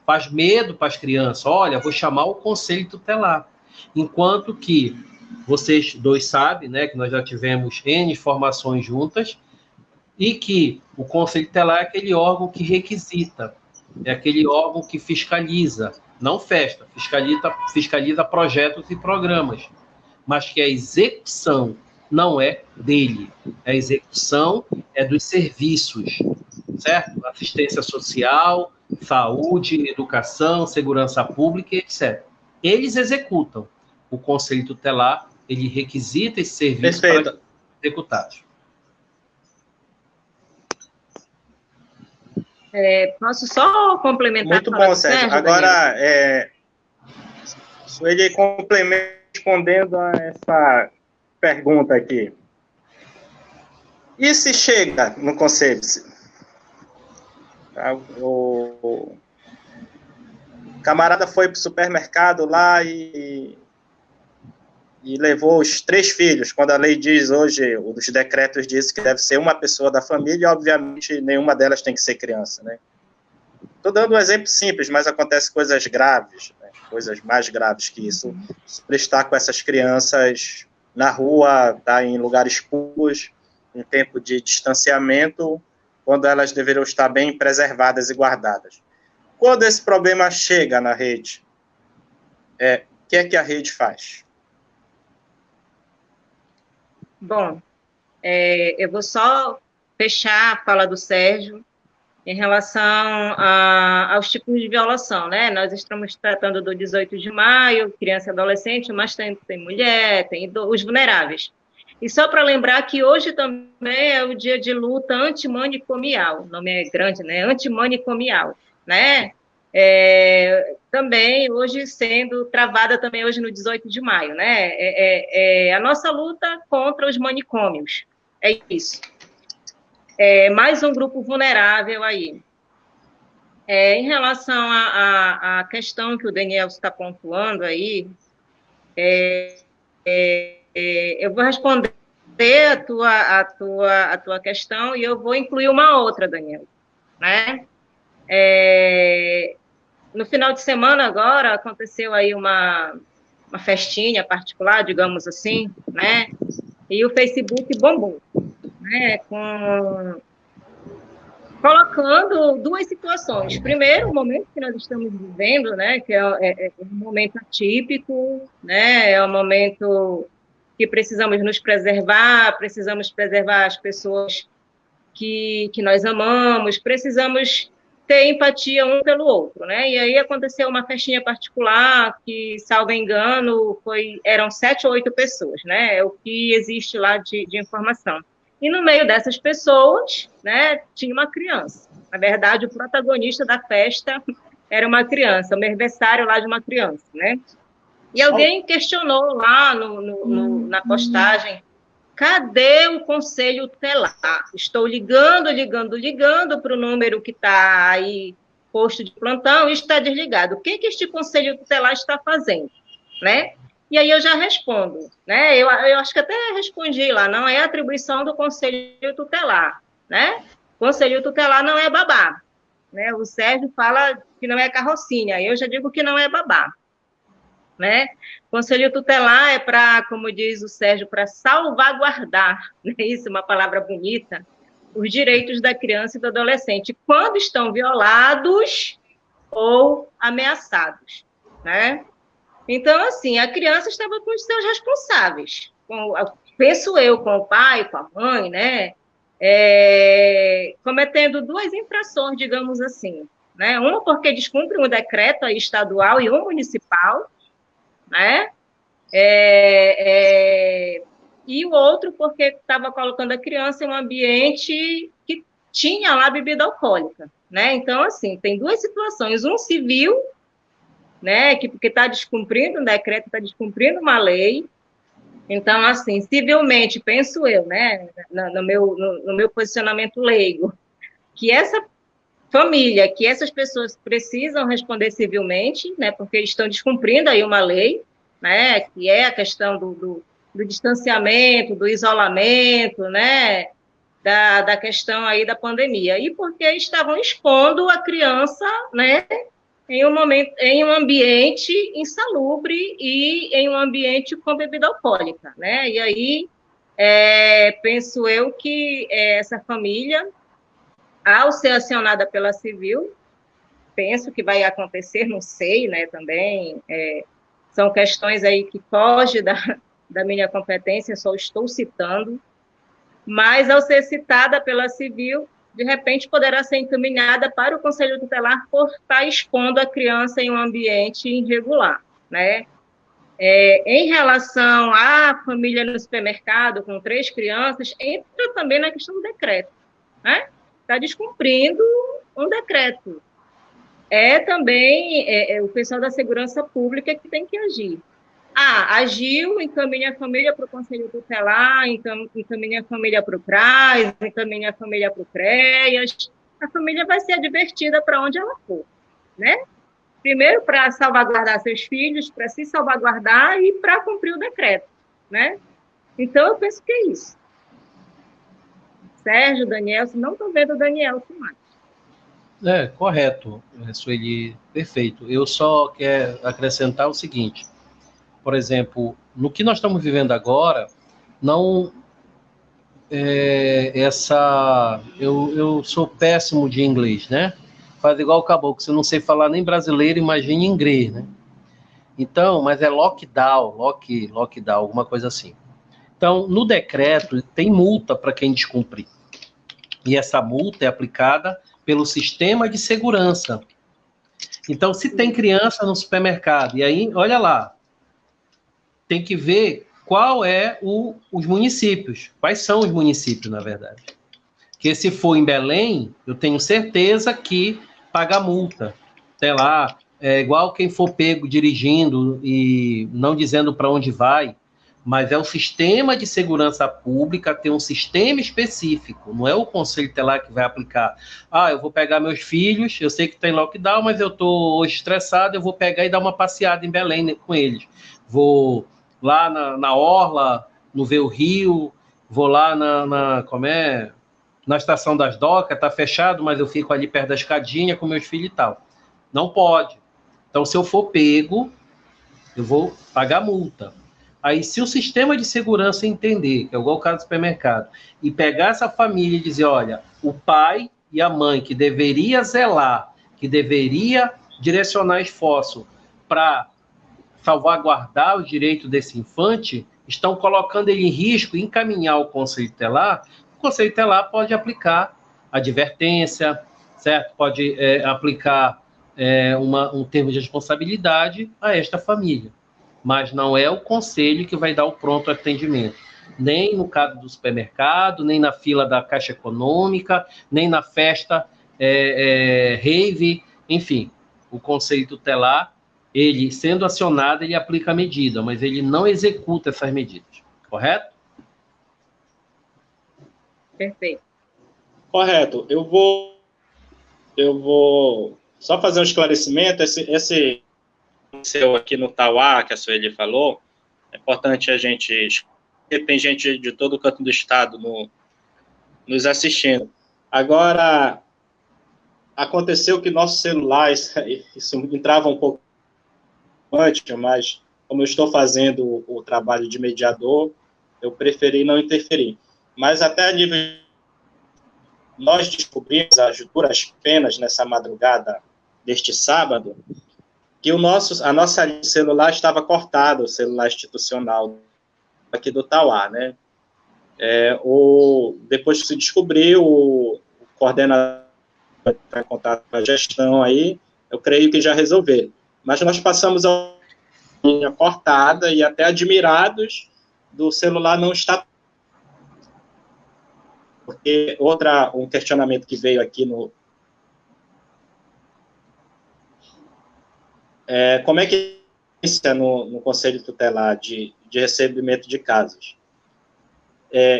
Faz medo para as crianças. Olha, vou chamar o Conselho Tutelar. Enquanto que vocês dois sabem, né, que nós já tivemos N formações juntas, e que o Conselho Tutelar é aquele órgão que requisita, é aquele órgão que fiscaliza, não festa, fiscaliza projetos e programas, mas que a execução não é dele. A execução é dos serviços, certo? Assistência social, saúde, educação, segurança pública, etc. Eles executam. O Conselho Tutelar, ele requisita esse serviço para ser executado. Posso só complementar? Muito bom, Sérgio. Agora, ele complementa respondendo a essa pergunta aqui. E se chega no conselho? O camarada foi para o supermercado lá e levou os 3 filhos, quando a lei diz hoje, os decretos diz que deve ser uma pessoa da família, e obviamente nenhuma delas tem que ser criança, né? Estou dando um exemplo simples, mas acontece coisas graves, né? Coisas mais graves que isso. Se estar com essas crianças na rua, tá, em lugares públicos, em tempo de distanciamento, quando elas deveriam estar bem preservadas e guardadas. Quando esse problema chega na rede, o que é que a rede faz? Bom, eu vou só fechar a fala do Sérgio em relação aos tipos de violação, né? Nós estamos tratando do 18 de maio, criança e adolescente, mas tem mulher, tem os vulneráveis. E só para lembrar que hoje também é o dia de luta antimanicomial, o nome é grande, né? Antimanicomial, né? Também hoje sendo travada também hoje no 18 de maio, né? A nossa luta contra os manicômios, é isso. Mais um grupo vulnerável aí. Em relação à questão que o Daniel está pontuando aí, eu vou responder a tua questão e eu vou incluir uma outra, Daniel, né? No final de semana agora aconteceu aí uma festinha particular, digamos assim, né? E o Facebook bombou, né? Colocando duas situações. Primeiro, o momento que nós estamos vivendo, né? Que é um momento atípico, né? É um momento que precisamos nos preservar, precisamos preservar as pessoas que nós amamos, precisamos ter empatia um pelo outro, né? E aí aconteceu uma festinha particular que, salvo engano, eram 7 ou 8 pessoas, né? É o que existe lá de informação. E no meio dessas pessoas, né, tinha uma criança. Na verdade, o protagonista da festa era uma criança, o aniversário lá de uma criança, né? E alguém questionou lá na postagem: cadê o conselho tutelar? Estou ligando para o número que está aí posto de plantão e está desligado. O que este conselho tutelar está fazendo, né? E aí eu já respondo, né? Eu acho que até respondi lá, não é atribuição do conselho tutelar, né? Conselho tutelar não é babá, né? O Sérgio fala que não é carrocinha, eu já digo que não é babá, né? Conselho tutelar é para, como diz o Sérgio, para salvaguardar, né? Isso é uma palavra bonita, os direitos da criança e do adolescente, quando estão violados ou ameaçados, né? Então, assim, a criança estava com os seus responsáveis, penso eu, com o pai, com a mãe, né? Cometendo duas infrações, digamos assim, né? Uma porque descumpre um decreto estadual e um municipal, né? E o outro porque estava colocando a criança em um ambiente que tinha lá bebida alcoólica, né? Então, assim, tem duas situações, um civil, né, porque está descumprindo um decreto, está descumprindo uma lei. Então, assim, civilmente, penso eu, né, no meu posicionamento leigo, que essa família, que essas pessoas precisam responder civilmente, né, porque estão descumprindo aí uma lei, né, que é a questão do distanciamento, do isolamento, né, da questão aí da pandemia, e porque estavam expondo a criança, né, em um ambiente insalubre e em um ambiente com bebida alcoólica, né? E aí, penso eu que essa família, ao ser acionada pela civil, penso que vai acontecer, não sei, né, também, são questões aí que fogem da minha competência, só estou citando, mas ao ser citada pela civil, de repente poderá ser encaminhada para o Conselho Tutelar por estar expondo a criança em um ambiente irregular, né? Em relação à família no supermercado com 3 crianças, entra também na questão do decreto, né? Está descumprindo um decreto. Também o pessoal da segurança pública que tem que agir. Agiu, encaminha a família para o Conselho Tutelar, encaminha a família para o CRAS, encaminha a família para o CREAS, a família vai ser advertida para onde ela for, né? Primeiro, para salvaguardar seus filhos, para se salvaguardar e para cumprir o decreto, né? Então, eu penso que é isso. Sérgio, Daniel, não estou vendo o Daniel mais. Correto, Sueli, perfeito. Eu só quero acrescentar o seguinte: por exemplo, no que nós estamos vivendo agora, não eu sou péssimo de inglês, né? Faz igual o caboclo, se eu não sei falar nem brasileiro, imagine inglês, né? Então, mas é lockdown, alguma coisa assim. Então, no decreto, tem multa para quem descumprir. E essa multa é aplicada pelo sistema de segurança. Então, se tem criança no supermercado, e aí, olha lá, tem que ver qual é os municípios. Quais são os municípios, na verdade? Porque se for em Belém, eu tenho certeza que paga multa. Sei lá, é igual quem for pego dirigindo e não dizendo para onde vai, mas é o sistema de segurança pública, tem um sistema específico, não é o Conselho Tutelar que vai aplicar. Eu vou pegar meus filhos, eu sei que tem lockdown, mas eu estou hoje estressado, eu vou pegar e dar uma passeada em Belém com eles. Vou lá na Orla, no Ver o Rio, vou lá na Estação das Docas, tá fechado, mas eu fico ali perto da escadinha com meus filhos e tal. Não pode. Então, se eu for pego, eu vou pagar multa. Aí, se o sistema de segurança entender, que é igual o caso do supermercado, e pegar essa família e dizer, olha, o pai e a mãe que deveria zelar, que deveria direcionar esforço para salvaguardar o direito desse infante, estão colocando ele em risco e encaminhar o Conselho Tutelar, o Conselho Tutelar pode aplicar advertência, certo? Pode aplicar um termo de responsabilidade a esta família. Mas não é o conselho que vai dar o pronto atendimento. Nem no caso do supermercado, nem na fila da Caixa Econômica, nem na festa rave, enfim. O Conselho Tutelar, ele, sendo acionado, ele aplica a medida, mas ele não executa essas medidas. Correto? Perfeito. Correto. Eu vou só fazer um esclarecimento. Esse seu aqui no Tauá, que a Sueli falou, é importante a gente... Tem gente de todo o canto do estado nos assistindo. Agora, aconteceu que nossos celulares, isso entrava um pouco antes, mas como eu estou fazendo o trabalho de mediador, eu preferi não interferir. Mas até a nível... Nós descobrimos, as duras penas, nessa madrugada deste sábado, que a nossa linha de celular estava cortada, o celular institucional aqui do Tauá, né? Depois que se descobriu, o coordenador está em contato com a gestão aí, eu creio que já resolveram. Mas nós passamos a linha cortada e até admirados do celular não estar... Porque um questionamento que veio aqui como é que é no Conselho Tutelar de recebimento de casos?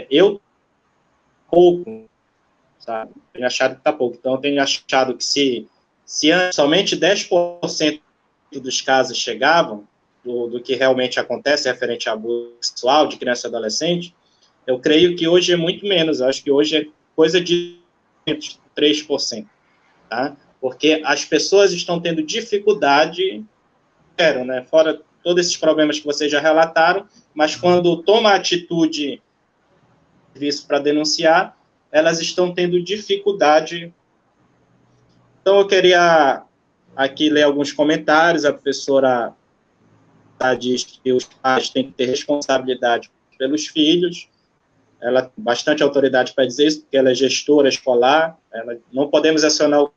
Eu pouco, sabe? Tenho achado que está pouco. Então, eu tenho achado que se somente 10% dos casos chegavam, do que realmente acontece referente a abuso sexual de criança e adolescente, eu creio que hoje é muito menos. Eu acho que hoje é coisa de 3%, tá? Porque as pessoas estão tendo dificuldade, né? Fora todos esses problemas que vocês já relataram, mas quando toma a atitude para denunciar, elas estão tendo dificuldade. Então, eu queria aqui ler alguns comentários. A professora diz que os pais têm que ter responsabilidade pelos filhos. Ela tem bastante autoridade para dizer isso, porque ela é gestora escolar. Não podemos acionar o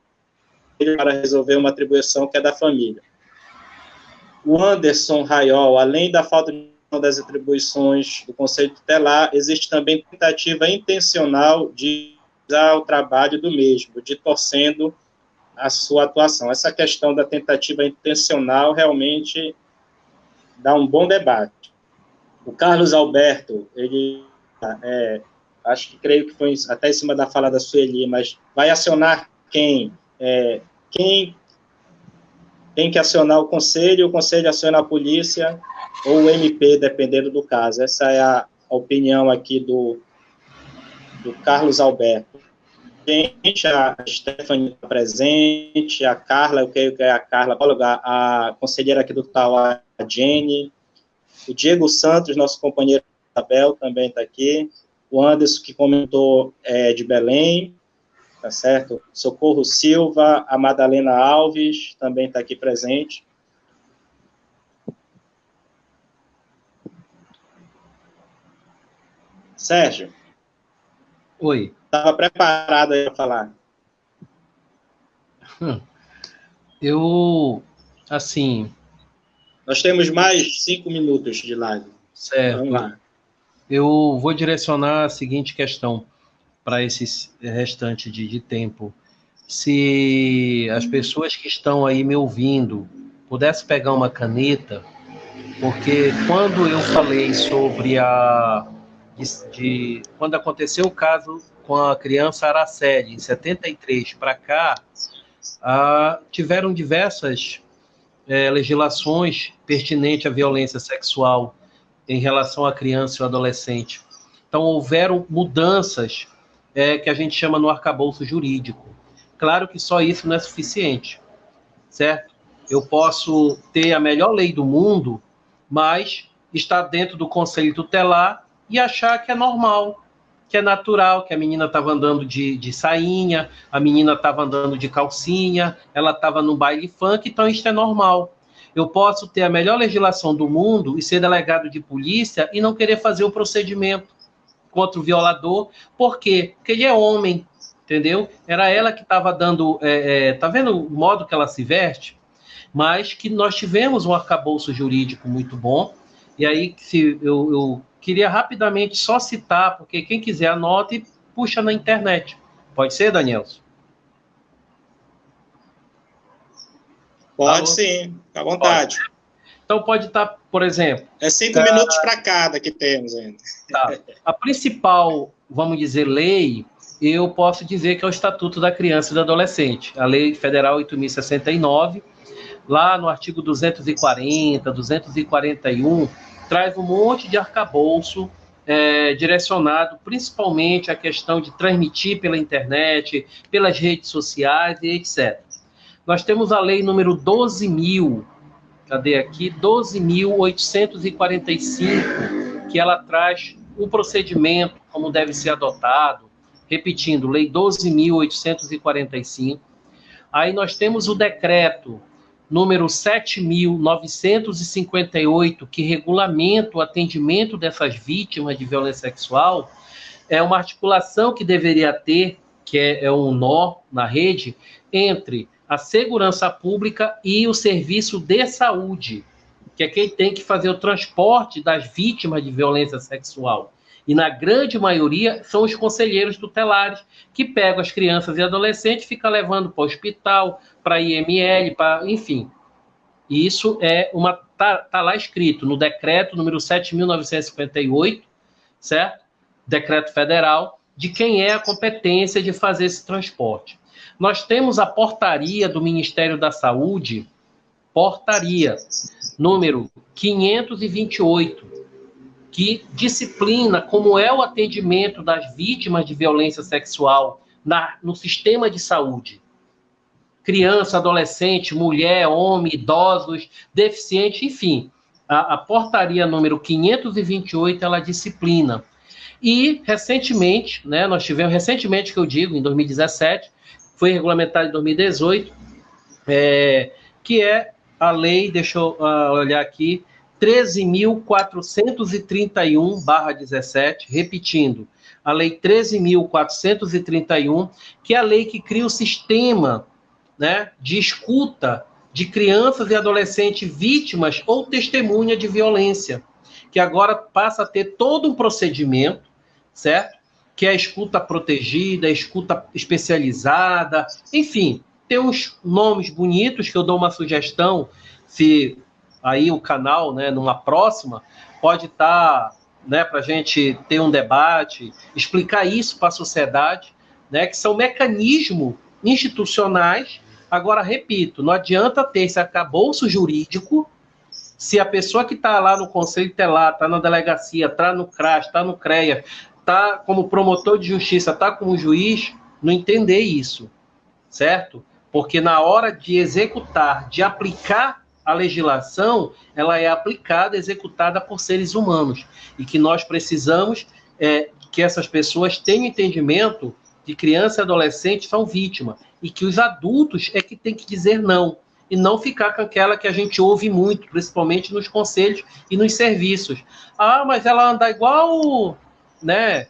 filho para resolver uma atribuição que é da família. O Anderson Raiol, além da falta das atribuições do Conselho Tutelar, existe também tentativa intencional de usar o trabalho do mesmo, de torcendo a sua atuação. Essa questão da tentativa intencional realmente dá um bom debate. O Carlos Alberto, ele acho que creio que foi até em cima da fala da Sueli, mas vai acionar quem? Quem tem que acionar o conselho aciona a polícia ou o MP, dependendo do caso. Essa é a opinião aqui do Carlos Alberto. Gente, a Stephanie está presente, a Carla, eu creio que é a Carla, a conselheira aqui do Tauá, a Jenny, o Diego Santos, nosso companheiro Isabel, também está aqui, o Anderson, que comentou de Belém, tá certo? Socorro Silva, a Madalena Alves, também está aqui presente. Sérgio. Oi. Estava preparado aí para falar. Eu, assim... Nós temos mais 5 minutos de live. Certo. Vamos lá. Eu vou direcionar a seguinte questão para esse restante de tempo. Se as pessoas que estão aí me ouvindo pudessem pegar uma caneta, porque quando eu falei sobre quando aconteceu o caso com a criança Araceli, em 73 para cá, tiveram diversas legislações pertinentes à violência sexual em relação à criança e ao adolescente. Então, houveram mudanças que a gente chama no arcabouço jurídico. Claro que só isso não é suficiente, certo? Eu posso ter a melhor lei do mundo, mas estar dentro do conselho tutelar e achar que é normal, que é natural, que a menina estava andando de sainha, a menina estava andando de calcinha, ela estava no baile funk, então isso é normal. Eu posso ter a melhor legislação do mundo e ser delegado de polícia e não querer fazer o procedimento contra o violador. Por quê? Porque ele é homem, entendeu? Era ela que estava dando... tá vendo o modo que ela se veste? Mas que nós tivemos um arcabouço jurídico muito bom. E aí, eu queria rapidamente só citar, porque quem quiser anota e puxa na internet. Pode ser, Danielson? Pode sim, fica à vontade. Pode. Então pode estar, por exemplo... É 5 minutos para cada que temos ainda. Tá. A principal, vamos dizer, lei, eu posso dizer que é o Estatuto da Criança e do Adolescente, a Lei Federal 8.069, lá no artigo 240, 241, traz um monte de arcabouço direcionado principalmente à questão de transmitir pela internet, pelas redes sociais e etc. Nós temos a lei número 12.845, que ela traz um procedimento, como deve ser adotado, repetindo, lei 12.845. Aí nós temos o decreto número 7.958, que regulamenta o atendimento dessas vítimas de violência sexual. É uma articulação que deveria ter, que é um nó na rede, entre a segurança pública e o serviço de saúde, que é quem tem que fazer o transporte das vítimas de violência sexual. E, na grande maioria, são os conselheiros tutelares que pegam as crianças e adolescentes e ficam levando para o hospital, para a IML, enfim. Isso tá lá escrito no decreto número 7.958, certo? Decreto federal, de quem é a competência de fazer esse transporte. Nós temos a portaria do Ministério da Saúde, portaria número 528, que disciplina como é o atendimento das vítimas de violência sexual no sistema de saúde. Criança, adolescente, mulher, homem, idosos, deficiente, enfim. A portaria número 528, ela disciplina. E, recentemente, né, nós tivemos, recentemente que eu digo, em 2017, foi regulamentado em 2018, que é a lei, deixa eu olhar aqui, 13.431/17, repetindo, a lei 13.431, que é a lei que cria o sistema, né, de escuta de crianças e adolescentes vítimas ou testemunha de violência, que agora passa a ter todo um procedimento, certo? Que é a escuta protegida, a escuta especializada, enfim, tem uns nomes bonitos que eu dou uma sugestão, se aí o canal, né, numa próxima, pode estar, né, para a gente ter um debate, explicar isso para a sociedade, né, que são mecanismos institucionais. Agora, repito, não adianta ter esse arcabouço jurídico se a pessoa que está lá no Conselho Tutelar, está na delegacia, está no CRAS, está no CREA, está como promotor de justiça, está como juiz, não entender isso, certo? Porque na hora de executar, de aplicar a legislação, ela é aplicada, executada por seres humanos. E que nós precisamos que essas pessoas tenham entendimento de criança e adolescente são vítimas. E que os adultos é que tem que dizer não. E não ficar com aquela que a gente ouve muito, principalmente nos conselhos e nos serviços. Ah, mas ela anda igual né,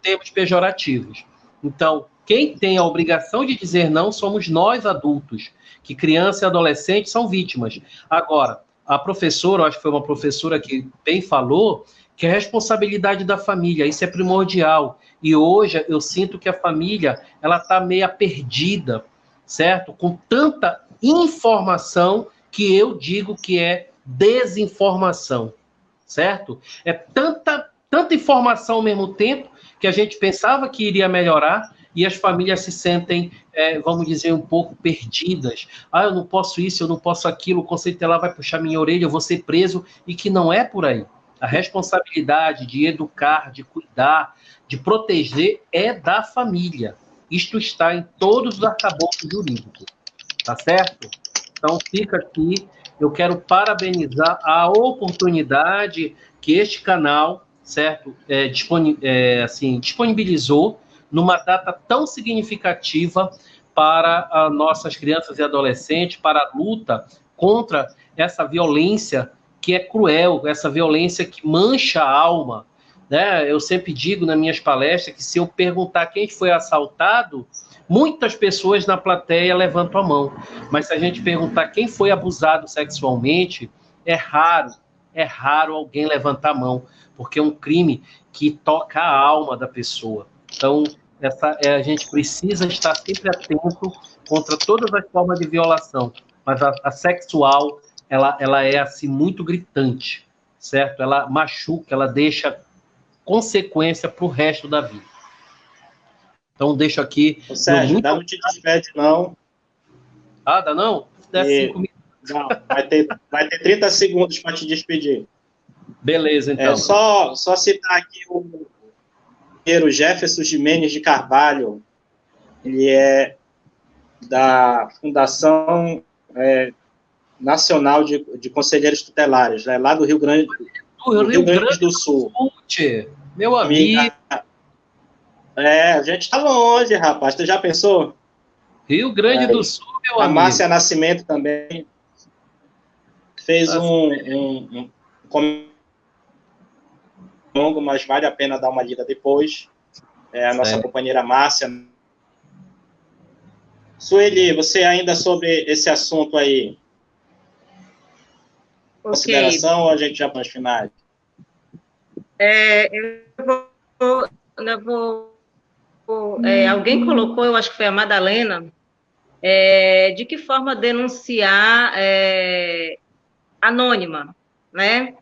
termos pejorativos. Então, quem tem a obrigação de dizer não somos nós, adultos, que criança e adolescente são vítimas. Agora, a professora, acho que foi uma professora que bem falou, que é a responsabilidade da família, isso é primordial. E hoje eu sinto que a família ela está meio perdida, certo? Com tanta informação que eu digo que é desinformação, certo? É tanta informação ao mesmo tempo que a gente pensava que iria melhorar e as famílias se sentem, vamos dizer, um pouco perdidas. Ah, eu não posso isso, eu não posso aquilo, o conselho tutelar vai puxar minha orelha, eu vou ser preso, e que não é por aí. A responsabilidade de educar, de cuidar, de proteger é da família. Isto está em todos os arcabouços jurídicos, tá certo? Então, fica aqui, eu quero parabenizar a oportunidade que este canal, certo, disponibilizou numa data tão significativa para as nossas crianças e adolescentes, para a luta contra essa violência que é cruel, essa violência que mancha a alma, né? Eu sempre digo nas minhas palestras que se eu perguntar quem foi assaltado, muitas pessoas na plateia levantam a mão, mas se a gente perguntar quem foi abusado sexualmente, é raro alguém levantar a mão, porque é um crime que toca a alma da pessoa. Então, a gente precisa estar sempre atento contra todas as formas de violação, mas a sexual, ela é assim muito gritante, certo? Ela machuca, ela deixa consequência para o resto da vida. Então, deixo aqui... Ô, Sérgio, não te despede, não. Ah, dá não? Dá 5 minutos. Não, vai ter 30 segundos para te despedir. Beleza, então. Só citar aqui o engenheiro Jefferson Jimenez de Carvalho. Ele é da Fundação Nacional de Conselheiros Tutelares, né, lá do Rio Grande do Sul. Meu amigo. A gente está longe, rapaz. Tu já pensou? Rio Grande do Sul, meu amigo. A Márcia Nascimento também fez um longo, mas vale a pena dar uma lida depois. A nossa companheira Márcia. Sueli, você ainda sobre esse assunto aí? Okay. Consideração ou a gente já para as finais? Alguém colocou, eu acho que foi a Madalena, de que forma denunciar anônima, né?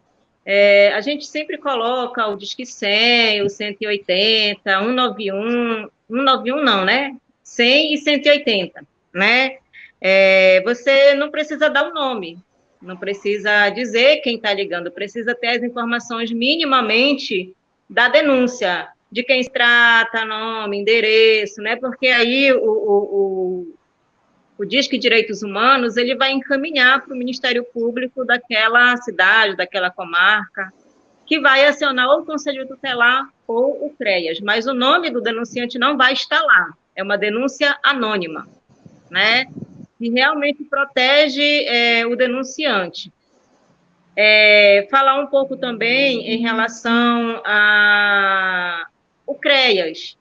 A gente sempre coloca o Disque 100, o 180, 191, 191 não, né? 100 e 180, né? Você não precisa dar o nome, não precisa dizer quem está ligando, precisa ter as informações minimamente da denúncia, de quem se trata, nome, endereço, né? Porque aí o Disque Direitos Humanos, ele vai encaminhar para o Ministério Público daquela cidade, daquela comarca, que vai acionar ou o Conselho Tutelar ou o CREAS, mas o nome do denunciante não vai estar lá, é uma denúncia anônima, né? E realmente protege o denunciante. Falar um pouco também em relação ao CREAS.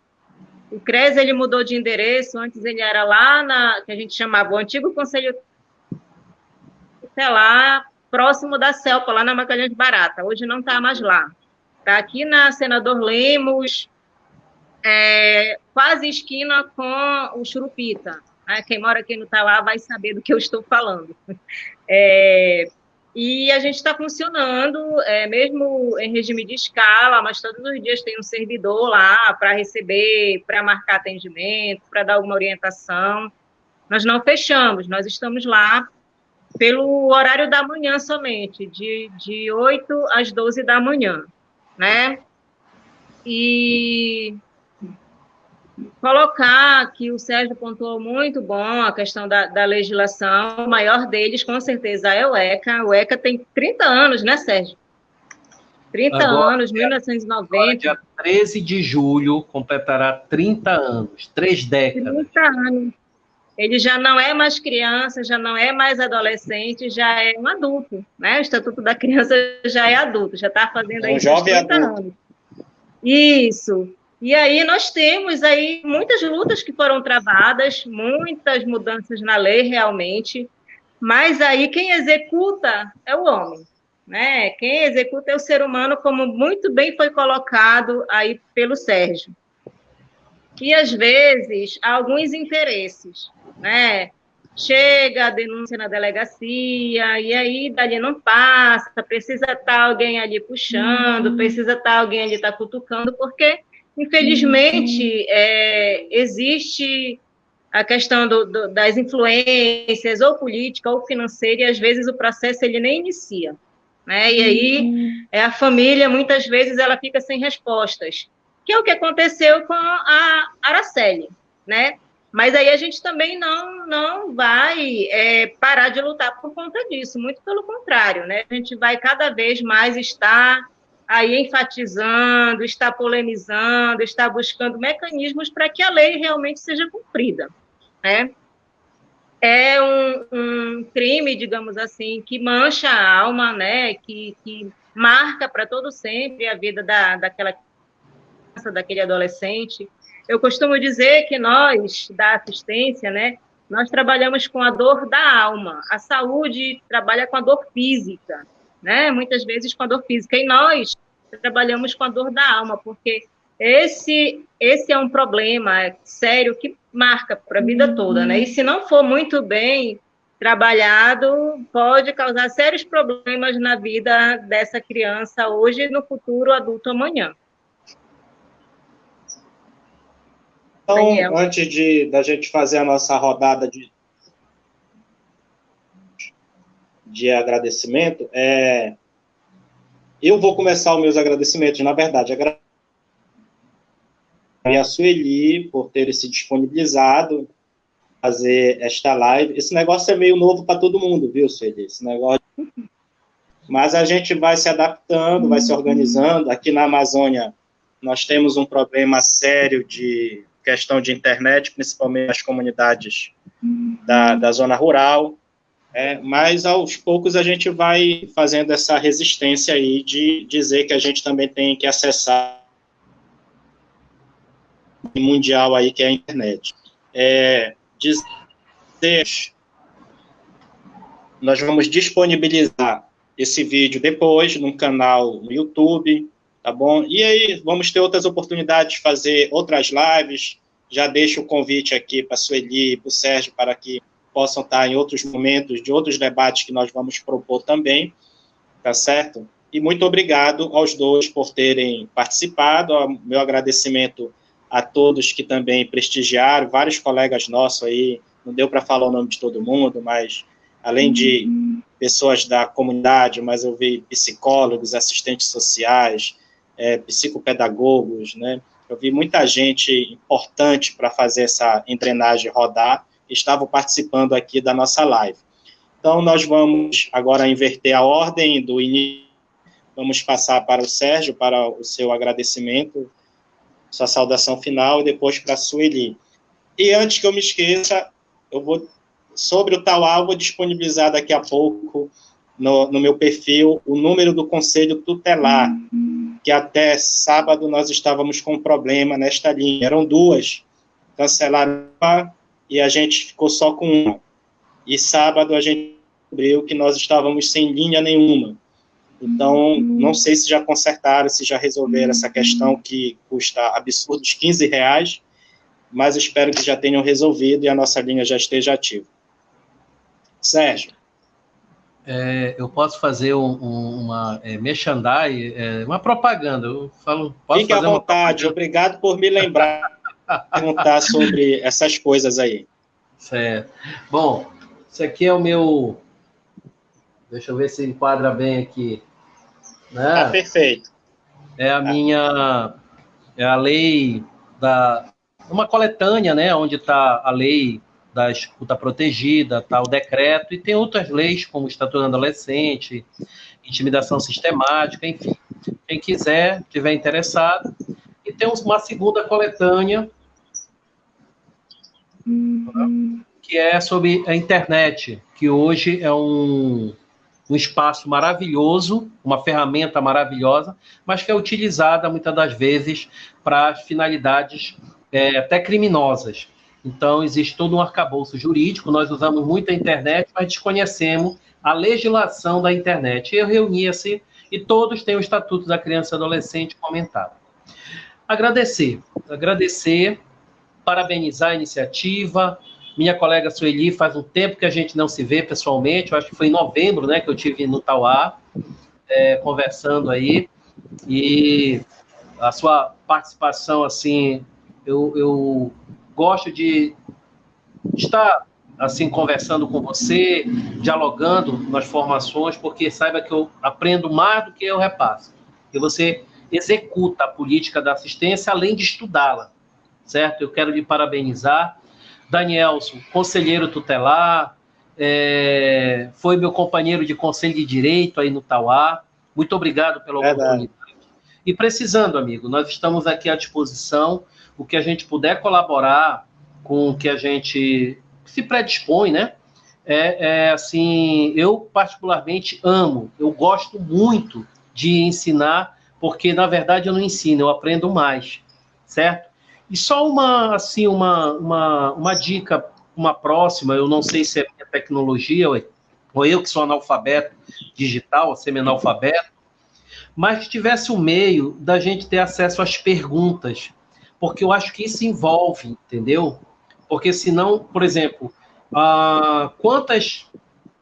O CREAS, ele mudou de endereço, antes ele era lá, que a gente chamava o antigo Conselho Tutelar, próximo da CELPA, lá na Magalhães Barata. Hoje não está mais lá. Está aqui na Senador Lemos, quase esquina com o Churupita. Quem mora aqui não está lá vai saber do que eu estou falando. E a gente está funcionando, mesmo em regime de escala, mas todos os dias tem um servidor lá para receber, para marcar atendimento, para dar alguma orientação. Nós não fechamos, nós estamos lá pelo horário da manhã somente, de 8 às 12 da manhã, né? E colocar que o Sérgio pontuou muito bom a questão da legislação, o maior deles, com certeza, é o ECA. O ECA tem 30 anos, né, Sérgio? 30 anos, 1990. Dia 13 de julho, completará 30 anos, 3 décadas. 30 anos. Ele já não é mais criança, já não é mais adolescente, já é um adulto, né? O Estatuto da Criança já é adulto, já está fazendo aí 30 anos. Isso. E aí nós temos aí muitas lutas que foram travadas, muitas mudanças na lei realmente, mas aí quem executa é o homem, né? Quem executa é o ser humano, como muito bem foi colocado aí pelo Sérgio. E às vezes há alguns interesses, né? Chega a denúncia na delegacia, e aí dali não passa, precisa estar alguém ali puxando, precisa estar alguém ali cutucando, porque, infelizmente, existe a questão das influências, ou política, ou financeira, e às vezes o processo ele nem inicia, né? E aí a família, muitas vezes, ela fica sem respostas, que é o que aconteceu com a Araceli, né? Mas aí a gente também não vai parar de lutar por conta disso, muito pelo contrário, né? A gente vai cada vez mais estar aí enfatizando, está polemizando, está buscando mecanismos para que a lei realmente seja cumprida, né? É um crime, digamos assim, que mancha a alma, né? Que marca para todo sempre a vida daquela criança, daquele adolescente. Eu costumo dizer que nós, da assistência, né, nós trabalhamos com a dor da alma. A saúde trabalha com a dor física, né? Muitas vezes com a dor física. E nós trabalhamos com a dor da alma, porque esse é um problema sério que marca para a vida toda, né? E se não for muito bem trabalhado, pode causar sérios problemas na vida dessa criança hoje e no futuro adulto amanhã. Então, antes da gente fazer a nossa rodada de agradecimento, eu vou começar os meus agradecimentos, na verdade, a Sueli por ter se disponibilizado a fazer esta live. Esse negócio é meio novo para todo mundo, viu, Sueli? Esse negócio... Mas a gente vai se adaptando, vai se organizando. Aqui na Amazônia, nós temos um problema sério de questão de internet, principalmente nas comunidades da zona rural, mas aos poucos a gente vai fazendo essa resistência aí de dizer que a gente também tem que acessar o mundial aí, que é a internet. Nós vamos disponibilizar esse vídeo depois no canal no YouTube, tá bom? E aí vamos ter outras oportunidades de fazer outras lives. Já deixo o convite aqui para a Sueli e para o Sérgio para que possam estar em outros momentos de outros debates que nós vamos propor também, tá certo? E muito obrigado aos dois por terem participado. Meu agradecimento a todos que também prestigiaram, vários colegas nossos aí, não deu para falar o nome de todo mundo, mas além de pessoas da comunidade, mas eu vi psicólogos, assistentes sociais, psicopedagogos, né? Eu vi muita gente importante para fazer essa engrenagem rodar, estavam participando aqui da nossa live. Então, nós vamos agora inverter a ordem do início, vamos passar para o Sérgio, para o seu agradecimento, sua saudação final, e depois para a Sueli. E antes que eu me esqueça, eu vou, sobre o Tauá, eu vou disponibilizar daqui a pouco, no meu perfil, o número do Conselho Tutelar, que até sábado nós estávamos com um problema nesta linha. Eram duas, cancelaram uma, e a gente ficou só com uma. E sábado a gente descobriu que nós estávamos sem linha nenhuma. Então, não sei se já consertaram, se já resolveram essa questão que custa absurdos R$15, mas espero que já tenham resolvido e a nossa linha já esteja ativa. Sérgio. Eu posso fazer uma merchandise, uma propaganda. Eu falo, posso Fique fazer à vontade, obrigado por me lembrar, perguntar sobre essas coisas aí. Certo. Bom, isso aqui é o meu... Deixa eu ver se enquadra bem aqui. Né? Tá perfeito. É a minha... É a lei da... Uma coletânea, né? Onde está a lei da escuta protegida, tá, o decreto, e tem outras leis, como o Estatuto do Adolescente, intimidação sistemática, enfim. Quem quiser, tiver interessado. E tem uma segunda coletânea, que é sobre a internet, que hoje é um um espaço maravilhoso, uma ferramenta maravilhosa, mas que é utilizada muitas das vezes para finalidades até criminosas. Então, existe todo um arcabouço jurídico, nós usamos muito a internet, mas desconhecemos a legislação da internet. Eu reuni-se e todos têm o Estatuto da Criança e Adolescente comentado. Agradecer, parabenizar a iniciativa. Minha colega Sueli, faz um tempo que a gente não se vê pessoalmente, eu acho que foi em novembro, né, que eu tive no Tauá, conversando aí, e a sua participação, assim, eu gosto de estar, assim, conversando com você, dialogando nas formações, porque saiba que eu aprendo mais do que eu repasso, que você executa a política da assistência, além de estudá-la, certo? Eu quero lhe parabenizar. Danielson, conselheiro tutelar, foi meu companheiro de conselho de direito aí no Tauá. Muito obrigado pela oportunidade. E precisando, amigo, nós estamos aqui à disposição. O que a gente puder colaborar com o que a gente se predispõe, né? Assim, eu particularmente amo, eu gosto muito de ensinar, porque na verdade eu não ensino, eu aprendo mais, certo? E só uma dica, uma próxima, eu não sei se é minha tecnologia ou eu que sou analfabeto digital, semi-analfabeto, mas que tivesse um meio da gente ter acesso às perguntas, porque eu acho que isso envolve, entendeu? Porque senão, por exemplo, quantas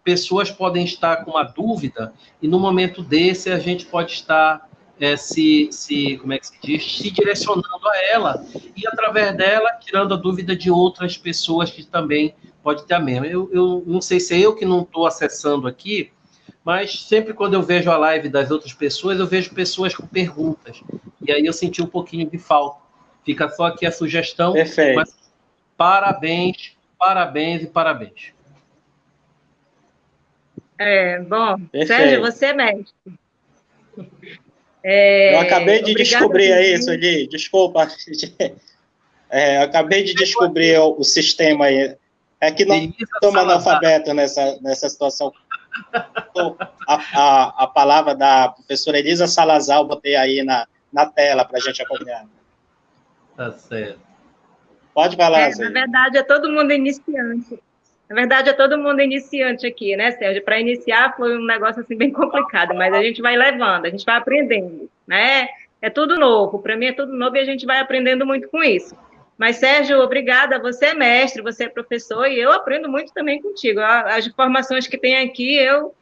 pessoas podem estar com uma dúvida e no momento desse a gente pode estar como é que se diz? Se direcionando a ela e através dela tirando a dúvida de outras pessoas que também pode ter a mesma. Eu não sei se é eu que não estou acessando aqui, mas sempre quando eu vejo a live das outras pessoas, eu vejo pessoas com perguntas. E aí eu senti um pouquinho de falta. Fica só aqui a sugestão. Perfeito. Mas parabéns, parabéns e parabéns. Bom, perfeito. Sérgio, você é mestre. Eu acabei de descobrir aí, Sueli, desculpa. Eu acabei de descobrir o sistema aí. É que não estou analfabeto nessa situação. A palavra da professora Elisa Salazar, eu botei aí na tela para a gente acompanhar. Tá certo. Pode falar, Na verdade, é todo mundo iniciante. Na verdade, é todo mundo iniciante aqui, né, Sérgio? Para iniciar foi um negócio assim bem complicado, mas a gente vai levando, a gente vai aprendendo, né? É tudo novo, para mim é tudo novo e a gente vai aprendendo muito com isso. Mas, Sérgio, obrigada, você é mestre, você é professor e eu aprendo muito também contigo. As informações que tem aqui, eu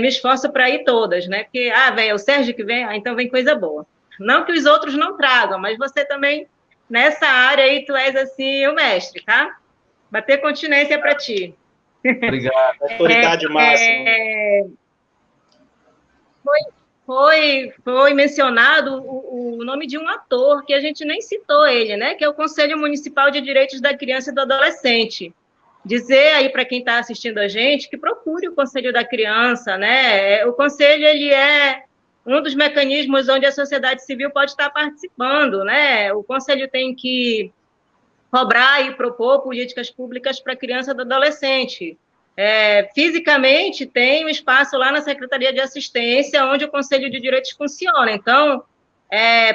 me esforço para ir todas, né? Porque, velho, é o Sérgio que vem, então vem coisa boa. Não que os outros não tragam, mas você também, nessa área aí, tu és assim o mestre, tá? Bater continência para ti. Obrigado. Autoridade máxima. Foi mencionado o nome de um ator, que a gente nem citou ele, né? Que é o Conselho Municipal de Direitos da Criança e do Adolescente. Dizer aí para quem está assistindo a gente que procure o Conselho da Criança, né? O Conselho, ele é um dos mecanismos onde a sociedade civil pode estar participando, né? O Conselho tem que cobrar e propor políticas públicas para a criança e do adolescente. Fisicamente, tem um espaço lá na Secretaria de Assistência, onde o Conselho de Direitos funciona. Então,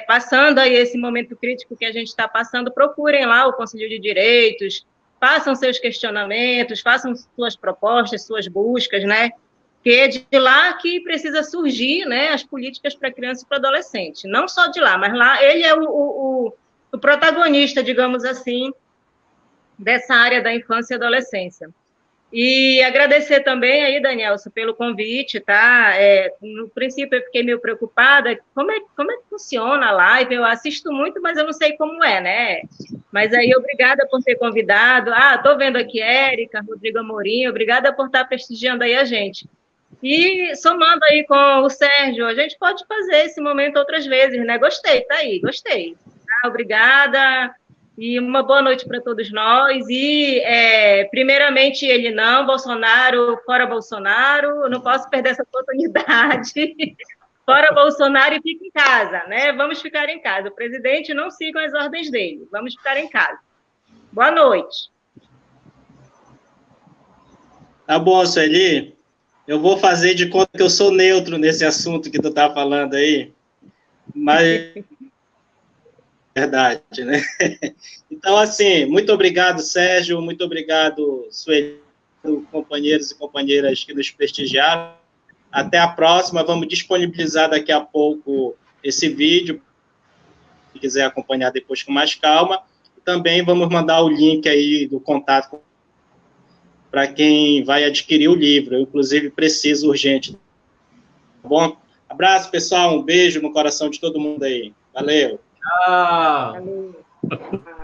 passando aí esse momento crítico que a gente está passando, procurem lá o Conselho de Direitos, façam seus questionamentos, façam suas propostas, suas buscas, né? Que é de lá que precisa surgir, né, as políticas para criança e para adolescente. Não só de lá, mas lá ele é o protagonista, digamos assim, dessa área da infância e adolescência. E agradecer também aí, Danielson, pelo convite, tá? No princípio eu fiquei meio preocupada, como é que funciona a live? Eu assisto muito, mas eu não sei como é, né? Mas aí, obrigada por ter convidado. Estou vendo aqui Érica, Rodrigo Amorim, obrigada por estar prestigiando aí a gente. E somando aí com o Sérgio, a gente pode fazer esse momento outras vezes, né? Gostei, tá aí, gostei. Obrigada e uma boa noite para todos nós. E, primeiramente, ele não, Bolsonaro, fora Bolsonaro, eu não posso perder essa oportunidade. Fora Bolsonaro e fica em casa, né? Vamos ficar em casa. O presidente não siga as ordens dele, vamos ficar em casa. Boa noite. Tá bom, Sueli. Eu vou fazer de conta que eu sou neutro nesse assunto que tu tá falando aí, mas verdade, né? Então, assim, muito obrigado, Sérgio, muito obrigado, Sueli, companheiros e companheiras que nos prestigiaram. Até a próxima, vamos disponibilizar daqui a pouco esse vídeo, se quiser acompanhar depois com mais calma. Também vamos mandar o link aí do contato para quem vai adquirir o livro. Eu, inclusive, preciso urgente. Tá bom? Abraço, pessoal. Um beijo no coração de todo mundo aí. Valeu. Tchau. Valeu.